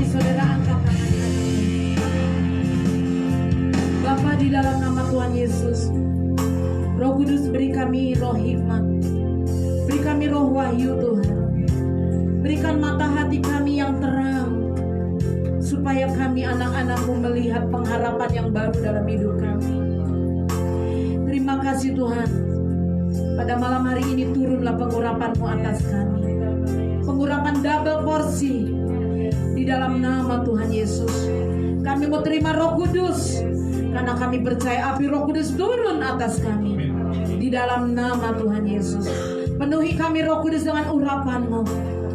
Mari saudara angkat tangannya. Bapa, di dalam nama Tuhan Yesus, Roh Kudus beri kami roh hikmat, beri kami roh wahyu Tuhan. Berikan mata hati kami yang terang, supaya kami anak-anak-Mu melihat pengharapan yang baru dalam hidup kami. Terima kasih Tuhan. Pada malam hari ini turunlah pengurapan-Mu atas kami. Pengurapan double porsi di dalam nama Tuhan Yesus. Kami mau terima Roh Kudus, karena kami percaya api Roh Kudus turun atas kami. Di dalam nama Tuhan Yesus, penuhi kami Roh Kudus dengan urapan-Mu,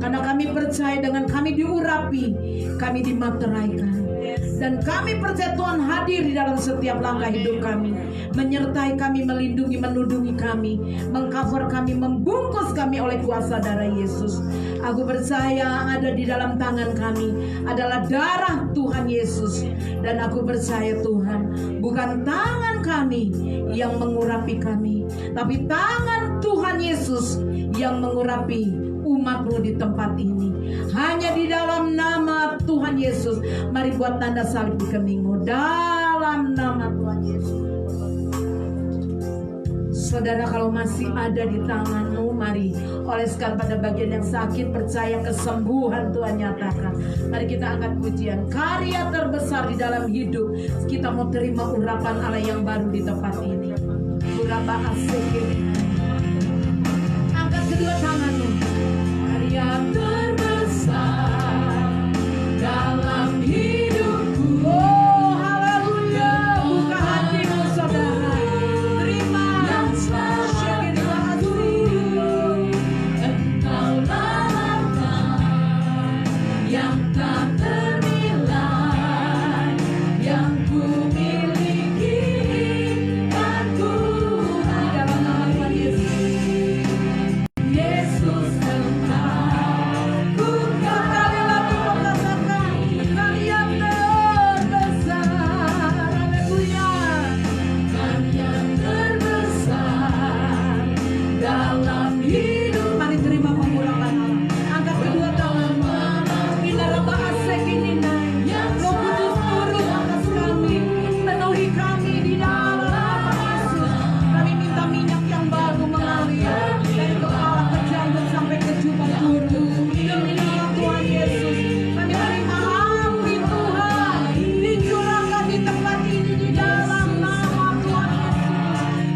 karena kami percaya dengan kami diurapi, kami dimateraikan. Dan kami percaya Tuhan hadir di dalam setiap langkah hidup kami, menyertai kami, melindungi, menudungi kami, mengcover kami, membungkus kami oleh kuasa darah Yesus. Aku percaya yang ada di dalam tangan kami adalah darah Tuhan Yesus. Dan aku percaya Tuhan, bukan tangan kami yang mengurapi kami, tapi tangan Tuhan Yesus yang mengurapi umat-Mu di tempat ini. Hanya di dalam nama Tuhan Yesus. Mari buat tanda salib di keningmu. Dalam nama Tuhan Yesus. Saudara, kalau masih ada di tangan-Mu, mari oleskan pada bagian yang sakit. Percaya kesembuhan Tuhan nyatakan. Mari kita angkat pujian. Karya terbesar di dalam hidup, kita mau terima urapan Allah yang baru di tempat ini. Urapa asik. Angkat kedua tangan-Mu. Karya terbesar dalam hidupku. Oh, haleluya. Buka hatimu saudara. Terima. Yang tak ternilai, yang ku miliki, aku di dalam nama Tuhan Yesus. Yesus Engkau, ku kali lagi mau katakan, karya terbesar, haleluya, karya terbesar dalam hidup. Mari terima pengurapan Allah. Angkat kedua tanganmu. Roh Kudus turun atas kami, penuhi kami di dalam nama Yesus. Kami minta minyak yang baru mengalir dari kepala ke janggut sampai ke jubah turun. Demi nama Tuhan Yesus, kami terima api Tuhan dicurahkan di tempat ini di dalam nama Tuhan Yesus.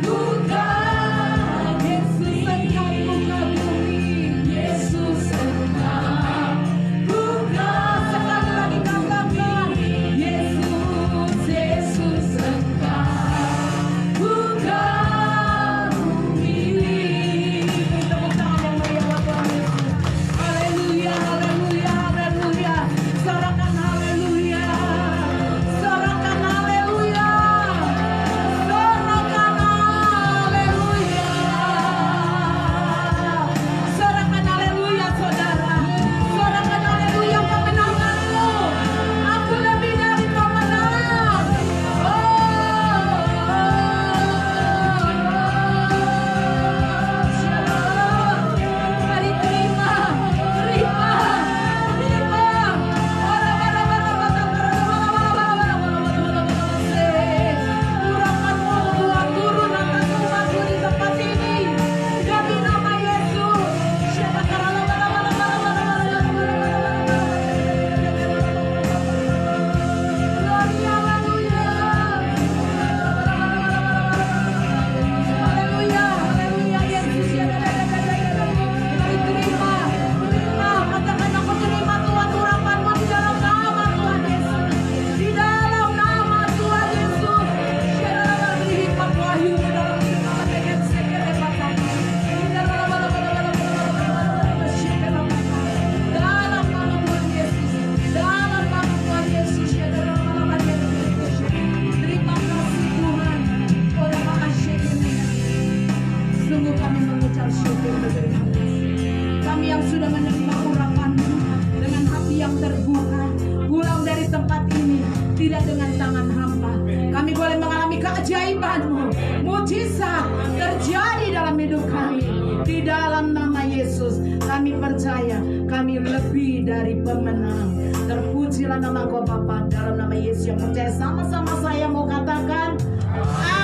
Bukan Yesus Engkau, buka bumi. Yesus Engkau, bukan. Sekali lagi katakan, Yesus, Yesus Engkau, buka bumi. Tepuk tangan yang meriah buat Tuhan Yesus. Haleluya, haleluya, haleluya. Sorakan haleluya. Sorakan haleluya. Sorakan haleluya. Sorakan haleluya saudara. Sorakan haleluya kemenanganmu. Aku lebih dari pemenang. Mari terima, terima, terima. Urapan-Mu Tuhan turun atas umat-Mu di tempat ini. Demi nama Yesus. Haleluya, haleluya, haleluya Yesus. Mari terima, terima. Katakan aku terima Tuhan urapan-Mu di dalam nama Tuhan Yesus. Di dalam nama Tuhan Yesus. Beri hikmat wahyu-Mu dalam hidup kami. Dalam nama Tuhan Yesus. Dalam nama Tuhan Yesus. Terima kasih Tuhan. Orang asyik ini. Sungguh kami mengucap syukur berterima kasih. Kami yang sudah menerima urapan-Mu dengan hati yang terbuka, pulang dari tempat ini tidak dengan tangan hampa. Kami boleh mengalami keajaiban-Mu, mujizat terjadi dalam hidup kami. Di dalam nama Yesus, kami percaya kami lebih dari pemenang. Terpujilah terpujilah nama Engkau Bapa. Dalam nama Yesus yang percaya, sama-sama saya mau katakan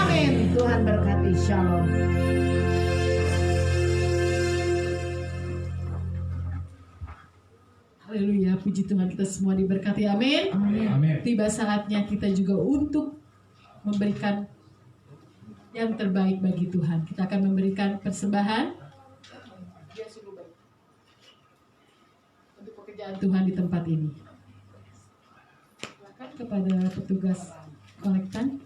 amin. Tuhan berkati. Shalom. Haleluya, puji Tuhan, kita semua diberkati, amin. Amin. Tiba saatnya kita juga untuk memberikan yang terbaik bagi Tuhan. Kita akan memberikan persembahan untuk pekerjaan Tuhan di tempat ini. Silakan kepada petugas kolektan.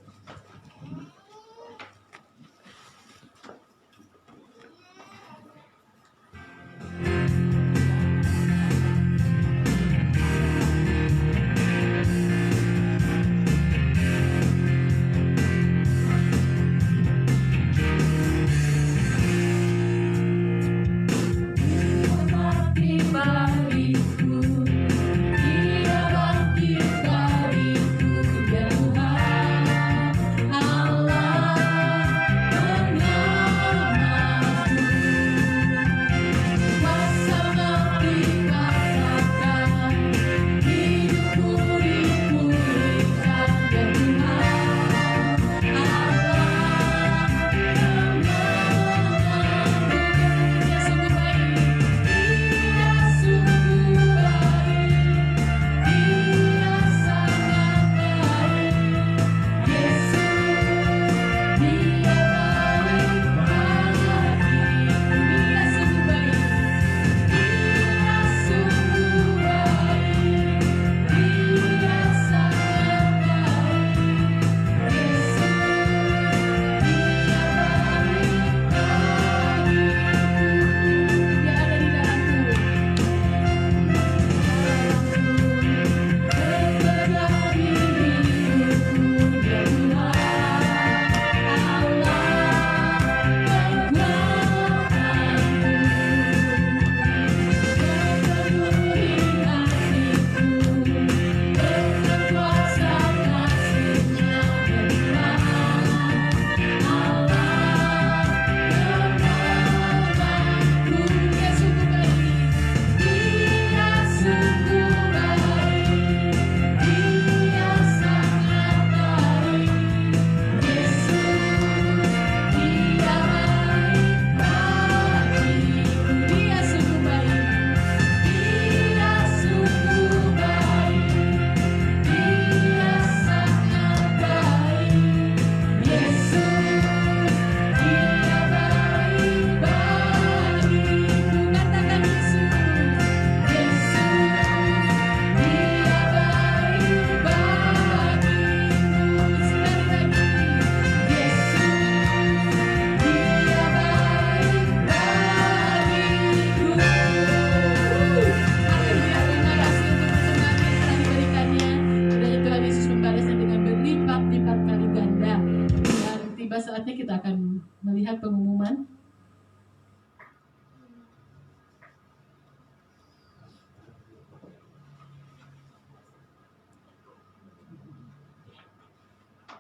Saatnya kita akan melihat pengumuman.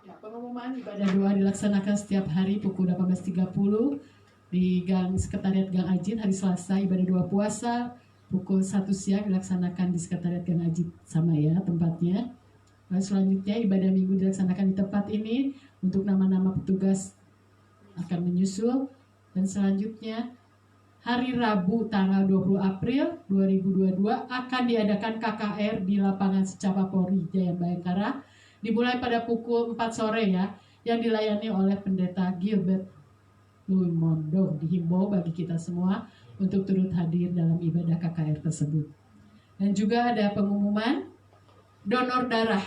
Ya, pengumuman ibadah doa dilaksanakan setiap hari pukul 18.30 di Gang Sekretariat Gang Ajin. Hari Selasa ibadah doa puasa pukul 1 siang dilaksanakan di Sekretariat Gang Ajin, sama ya tempatnya. Lalu selanjutnya ibadah minggu dilaksanakan di tempat ini. Untuk nama-nama petugas akan menyusul. Dan selanjutnya hari Rabu tanggal 20 April 2022 akan diadakan KKR di lapangan Secapa Polri Jaya Bayangkara, dimulai pada pukul 4 sore ya, yang dilayani oleh Pendeta Gilbert Luimondo. Dihimbau bagi kita semua untuk turut hadir dalam ibadah KKR tersebut. Dan juga ada pengumuman donor darah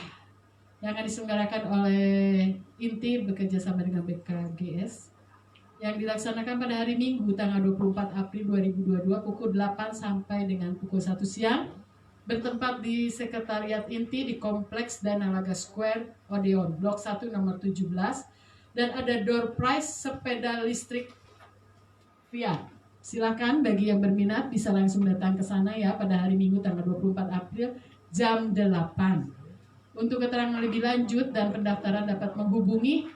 yang akan diselenggarakan oleh Inti bekerja sama dengan BKGS, yang dilaksanakan pada hari Minggu tanggal 24 April 2022 pukul 8 sampai dengan pukul 1 siang, bertempat di Sekretariat Inti di Kompleks Danalaga Square Odeon Blok 1 nomor 17, dan ada door prize sepeda listrik Fiat. Silakan bagi yang berminat bisa langsung datang ke sana ya pada hari Minggu tanggal 24 April jam 8. Untuk keterangan lebih lanjut dan pendaftaran dapat menghubungi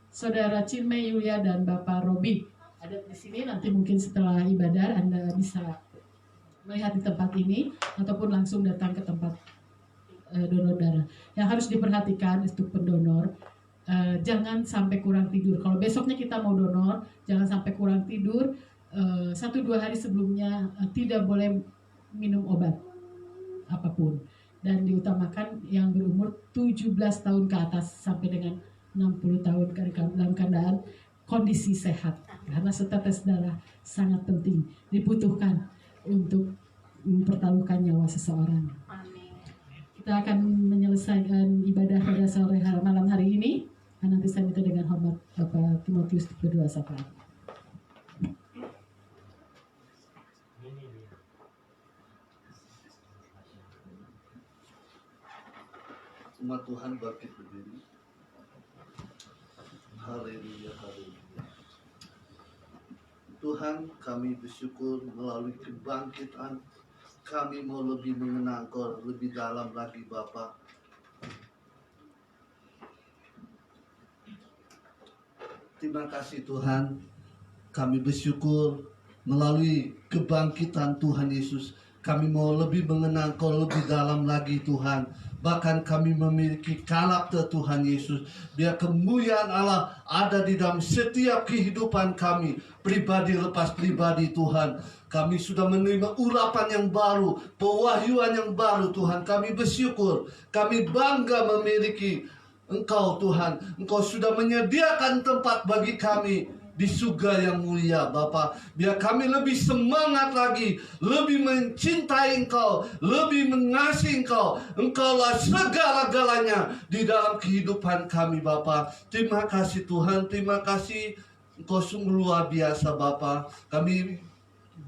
Saudara Cilme Yulia dan Bapak Robi. Ada di sini, nanti mungkin setelah ibadah Anda bisa melihat di tempat ini ataupun langsung datang ke tempat donor darah. Yang harus diperhatikan untuk pendonor, jangan sampai kurang tidur. Kalau besoknya kita mau donor, jangan sampai kurang tidur. 1-2 hari sebelumnya tidak boleh minum obat apapun, dan diutamakan yang berumur 17 tahun ke atas sampai dengan 60 tahun dalam keadaan kondisi sehat, karena setetes darah sangat penting dibutuhkan untuk mempertaruhkan nyawa seseorang. Amin. Kita akan menyelesaikan ibadah pada sore malam hari ini. Nanti saya minta dengan hormat Bapak Timotius berdoa sapa. Umat Tuhan bangkit berdiri. Haleluya, haleluya. Tuhan, kami bersyukur melalui kebangkitan kami mau lebih mengenal Kau lebih dalam lagi Bapa. Terima kasih Tuhan, kami bersyukur melalui kebangkitan Tuhan Yesus kami mau lebih mengenal Kau lebih dalam lagi Tuhan. Bahkan kami memiliki karakter Tuhan Yesus. Biar kemuliaan Allah ada di dalam setiap kehidupan kami, pribadi lepas pribadi Tuhan. Kami sudah menerima urapan yang baru, pewahyuan yang baru Tuhan. Kami bersyukur, kami bangga memiliki Engkau Tuhan. Engkau sudah menyediakan tempat bagi kami di surga yang mulia Bapa. Biar kami lebih semangat lagi, lebih mencintai Engkau, lebih mengasihi Engkau. Engkaulah segala-galanya di dalam kehidupan kami Bapa. Terima kasih Tuhan, terima kasih. Engkau sungguh luar biasa Bapa. Kami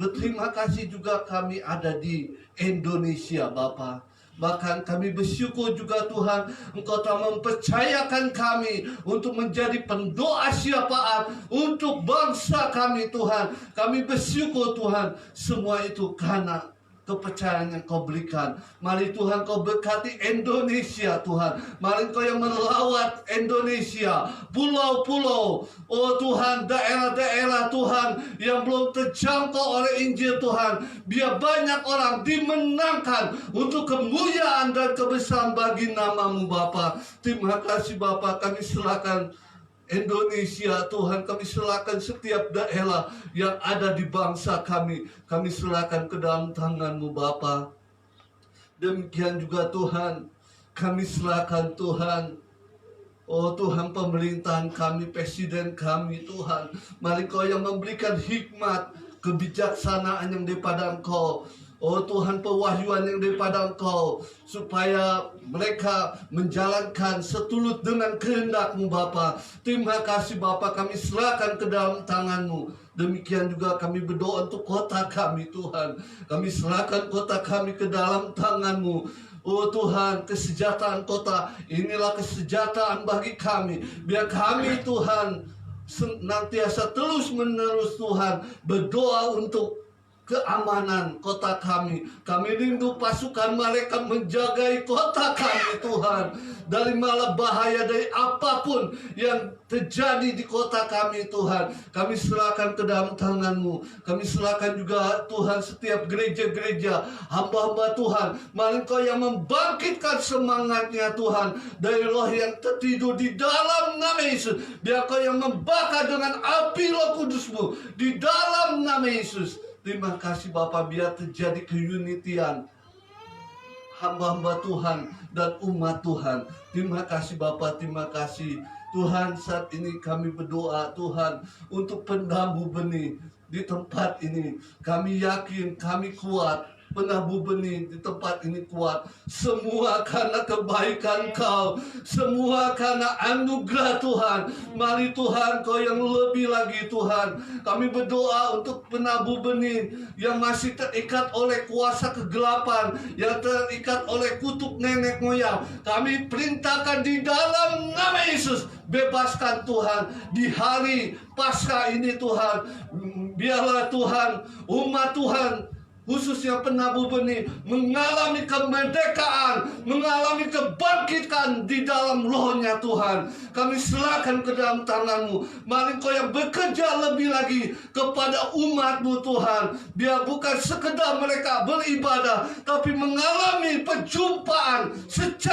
berterima kasih juga kami ada di Indonesia Bapa. Bahkan kami bersyukur juga Tuhan, Engkau telah mempercayakan kami untuk menjadi pendoa syafaat untuk bangsa kami Tuhan. Kami bersyukur Tuhan, semua itu karena kepercayaan yang Kau berikan. Mari Tuhan Kau berkati Indonesia Tuhan. Mari Kau yang melawat Indonesia, pulau-pulau, oh Tuhan, daerah-daerah Tuhan yang belum terjangkau oleh Injil Tuhan. Biar banyak orang dimenangkan untuk kemuliaan dan kebesaran bagi nama-Mu Bapa. Terima kasih Bapa, kami serahkan Indonesia Tuhan, kami serahkan setiap daerah yang ada di bangsa kami. Kami serahkan ke dalam tangan-Mu Bapa. Demikian juga Tuhan, kami serahkan Tuhan, oh Tuhan, pemerintahan kami, presiden kami Tuhan. Mari Kau yang memberikan hikmat, kebijaksanaan yang daripada Engkau. Oh Tuhan, pewahyuan yang daripada Engkau, supaya mereka menjalankan seturut dengan kehendak-Mu Bapa. Terima kasih Bapa, kami serahkan ke dalam tangan-Mu. Demikian juga kami berdoa untuk kota kami Tuhan. Kami serahkan kota kami ke dalam tangan-Mu. Oh Tuhan, kesejahteraan kota, inilah kesejahteraan bagi kami. Biar kami Tuhan senantiasa terus menerus Tuhan berdoa untuk keamanan kota kami. Kami rindu pasukan malaikat menjagai kota kami Tuhan, dari malah bahaya, dari apapun yang terjadi di kota kami Tuhan. Kami serahkan ke dalam tangan-Mu. Kami serahkan juga Tuhan setiap gereja-gereja, hamba-hamba Tuhan. Mari Kau yang membangkitkan semangatnya Tuhan dari roh yang tertidur di dalam nama Yesus. Biar Kau yang membakar dengan api Roh Kudus-Mu di dalam nama Yesus. Terima kasih Bapa, biar terjadi keunitian hamba-hamba Tuhan dan umat Tuhan. Terima kasih Bapa, terima kasih Tuhan. Saat ini kami berdoa Tuhan untuk penabur benih di tempat ini. Kami yakin kami kuat. Penabur benih di tempat ini kuat. Semua karena kebaikan Kau, semua karena anugerah Tuhan. Mari Tuhan, Kau yang lebih lagi Tuhan. Kami berdoa untuk penabur benih yang masih terikat oleh kuasa kegelapan, yang terikat oleh kutuk nenek moyang. Kami perintahkan di dalam nama Yesus, bebaskan Tuhan di hari Paskah ini Tuhan. Biarlah Tuhan, umat Tuhan, khususnya penabur benih, mengalami kemerdekaan, mengalami kebangkitan di dalam rohnya Tuhan. Kami serahkan ke dalam tangan-Mu. Mari Kau yang bekerja lebih lagi kepada umat-Mu Tuhan. Biar bukan sekedar mereka beribadah, tapi mengalami perjumpaan secara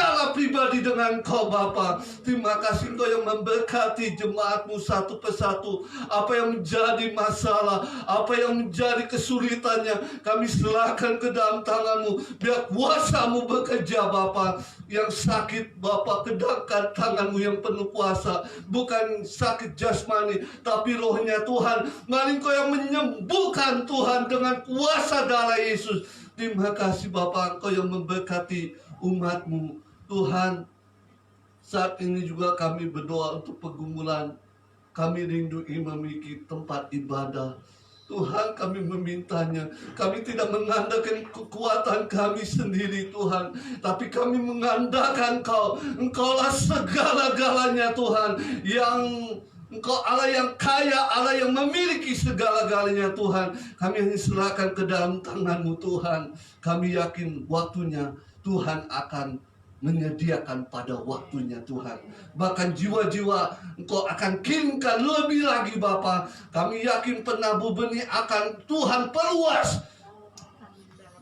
kembali dengan Kau Bapa. Terima kasih Kau yang memberkati jemaat-Mu satu persatu. Apa yang menjadi masalah, apa yang menjadi kesulitannya, kami serahkan ke dalam tangan-Mu. Biar kuasa-Mu bekerja Bapa. Yang sakit Bapa, kedangkan tangan-Mu yang penuh kuasa. Bukan sakit jasmani, tapi rohnya Tuhan. Mari Kau yang menyembuhkan Tuhan dengan kuasa darah Yesus. Terima kasih Bapa, Engkau yang memberkati umat-Mu. Tuhan, saat ini juga kami berdoa untuk pergumulan. Kami rindu memiliki tempat ibadah. Tuhan, kami memintanya. Kami tidak mengandalkan kekuatan kami sendiri Tuhan, tapi kami mengandalkan Kau. Engkaulah segala-galanya Tuhan. Engkau Allah yang kaya, Allah yang memiliki segala-galanya Tuhan. Kami hanya serahkan ke dalam tangan-Mu Tuhan. Kami yakin waktunya Tuhan akan menyediakan pada waktunya Tuhan. Bahkan jiwa-jiwa Engkau akan kirimkan lebih lagi Bapa. Kami yakin penabur benih akan Tuhan perluas.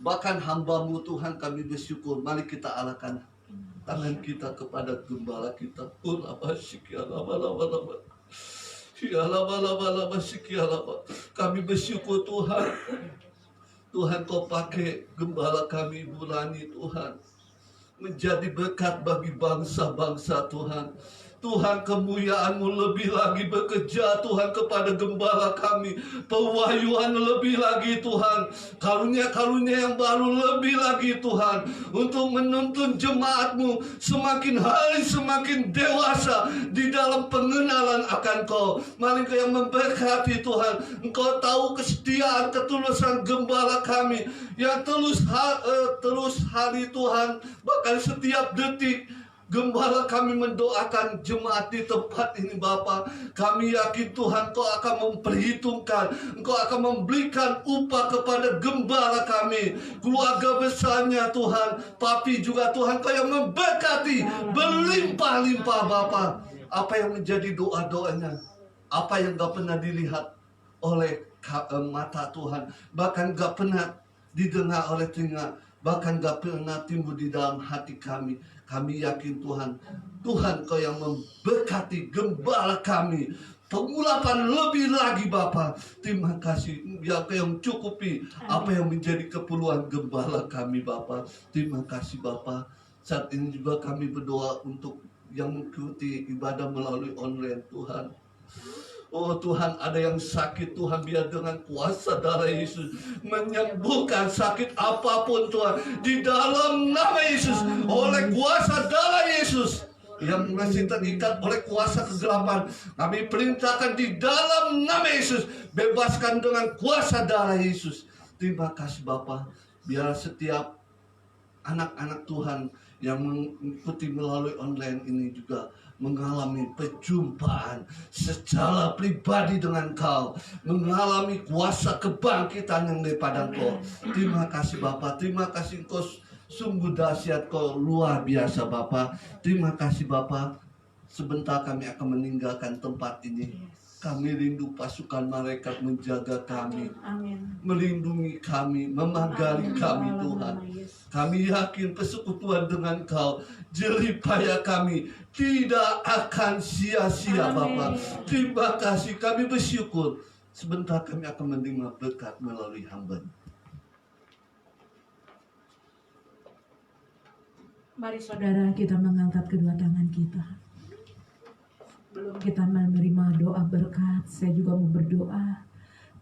Bahkan hamba-Mu Tuhan, kami bersyukur. Mari kita arahkan tangan kita kepada gembala kita. Kami bersyukur Tuhan. Tuhan, Kau pakai gembala kami Ibu Rani Tuhan, menjadi berkat bagi bangsa-bangsa Tuhan. Tuhan, kemuliaan-Mu lebih lagi bekerja Tuhan kepada gembala kami. Pewahyuan lebih lagi Tuhan. Karunia-karunia yang baru lebih lagi Tuhan. Untuk menuntun jemaat-Mu semakin hari semakin dewasa di dalam pengenalan akan Kau. Mari Kau yang memberkati Tuhan. Engkau tahu kesetiaan, ketulusan gembala kami yang terus hari Tuhan. Bahkan setiap detik Gembala kami mendoakan jemaat di tempat ini Bapa. Kami yakin Tuhan Kau akan memperhitungkan, Engkau akan memberikan upah kepada gembala kami, keluarga besarnya Tuhan. Papi juga Tuhan Kau yang memberkati berlimpah-limpah Bapa. Apa yang menjadi doa-doanya, apa yang gak pernah dilihat oleh mata Tuhan, bahkan gak pernah didengar oleh telinga, bahkan gak pernah timbul di dalam hati kami. Kami yakin Tuhan, Tuhan Kau yang memberkati gembala kami, pengurapan lebih lagi Bapa. Terima kasih ya Kau yang cukupi apa yang menjadi keperluan gembala kami Bapa. Terima kasih Bapa. Saat ini juga kami berdoa untuk yang mengikuti ibadah melalui online Tuhan. Oh Tuhan, ada yang sakit Tuhan, biar dengan kuasa darah Yesus menyembuhkan sakit apapun Tuhan, di dalam nama Yesus, oleh kuasa darah Yesus yang masih terikat oleh kuasa kegelapan, kami perintahkan di dalam nama Yesus, bebaskan dengan kuasa darah Yesus. Terima kasih Bapa. Biar setiap anak-anak Tuhan yang mengikuti melalui online ini juga mengalami perjumpaan secara pribadi dengan Kau, mengalami kuasa kebangkitan yang daripada Kau. Terima kasih Bapa. Terima kasih Kau sungguh dahsyat, Kau luar biasa Bapa. Terima kasih Bapa. Sebentar kami akan meninggalkan tempat ini. Kami rindu pasukan malaikat menjaga kami, melindungi kami, memagari kami Tuhan. Kami yakin persekutuan dengan Kau, jerih payah kami tidak akan sia-sia Bapa. Terima kasih, kami bersyukur. Sebentar kami akan menerima berkat melalui hamba. Mari saudara, kita mengangkat kedua tangan kita. Belum kita menerima doa berkat, saya juga mau berdoa.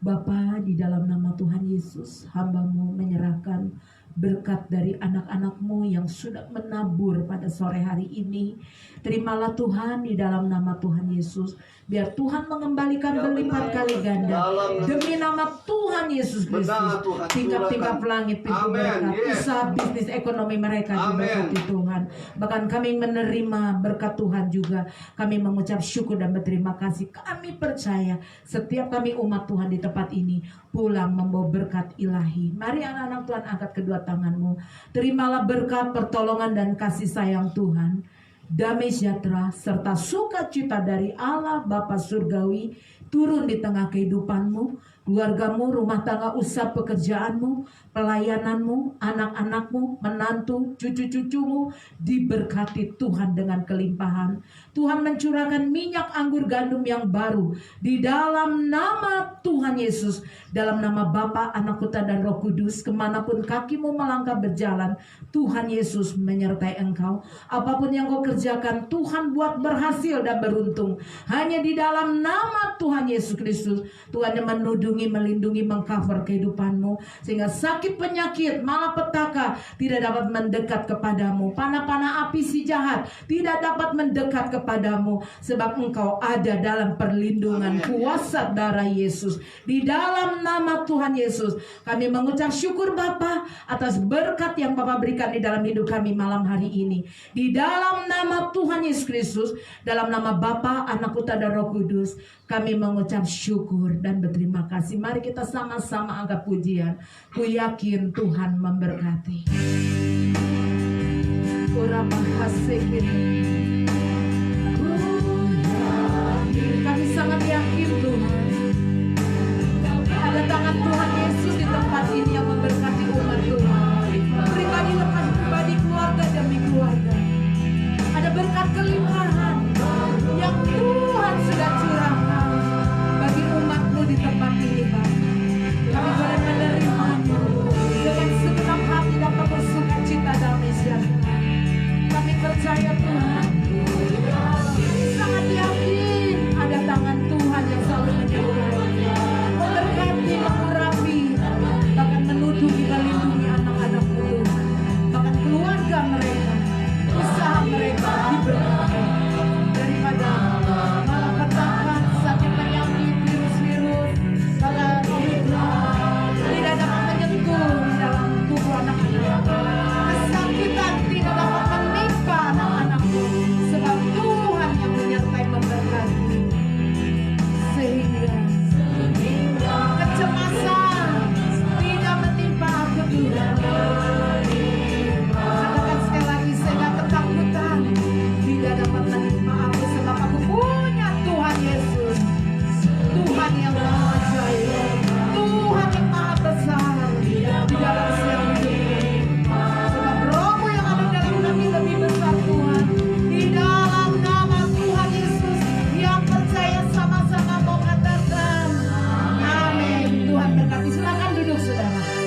Bapa, di dalam nama Tuhan Yesus, hamba-Mu menyerahkan berkat dari anak-anak-Mu yang sudah menabur pada sore hari ini. Terimalah Tuhan di dalam nama Tuhan Yesus. Biar Tuhan mengembalikan berlipat kali ganda. Demi nama Tuhan Yesus Kristus. Tingkap-tingkap langit, pintu berkat, usaha bisnis ekonomi mereka diberkati Tuhan. Bahkan kami menerima berkat Tuhan juga. Kami mengucap syukur dan berterima kasih. Kami percaya setiap kami umat Tuhan di tempat ini pulang membawa berkat ilahi. Mari anak-anak Tuhan, angkat kedua tanganmu. Terimalah berkat, pertolongan dan kasih sayang Tuhan, damai sejahtera serta sukacita dari Allah Bapa Surgawi turun di tengah kehidupanmu, keluargamu, rumah tangga, usaha pekerjaanmu, pelayananmu, anak-anakmu, menantu, cucu-cucumu diberkati Tuhan dengan kelimpahan. Tuhan mencurahkan minyak anggur gandum yang baru di dalam nama Tuhan Yesus, dalam nama Bapa, Anak, Putra, dan Roh Kudus. Kemanapun kakimu melangkah berjalan, Tuhan Yesus menyertai engkau. Apapun yang kau kerjakan, Tuhan buat berhasil dan beruntung. Hanya di dalam nama Tuhan Yesus Kristus, Tuhan yang menudungi, melindungi, mengcover kehidupanmu, sehingga sakit, penyakit, malapetaka tidak dapat mendekat kepadamu. Panah-panah api si jahat tidak dapat mendekat kepadamu, sebab engkau ada dalam perlindungan kuasa darah Yesus. Di dalam nama Tuhan Yesus, kami mengucap syukur Bapa atas berkat yang Bapa berikan di dalam hidup kami malam hari ini. Di dalam nama Tuhan Yesus Kristus, dalam nama Bapa, Anak, Putra, dan Roh Kudus, kami mengucap syukur dan berterima kasih. Mari kita sama-sama angkat pujian. Ku yakin Tuhan memberkati. Ora bahasa kini.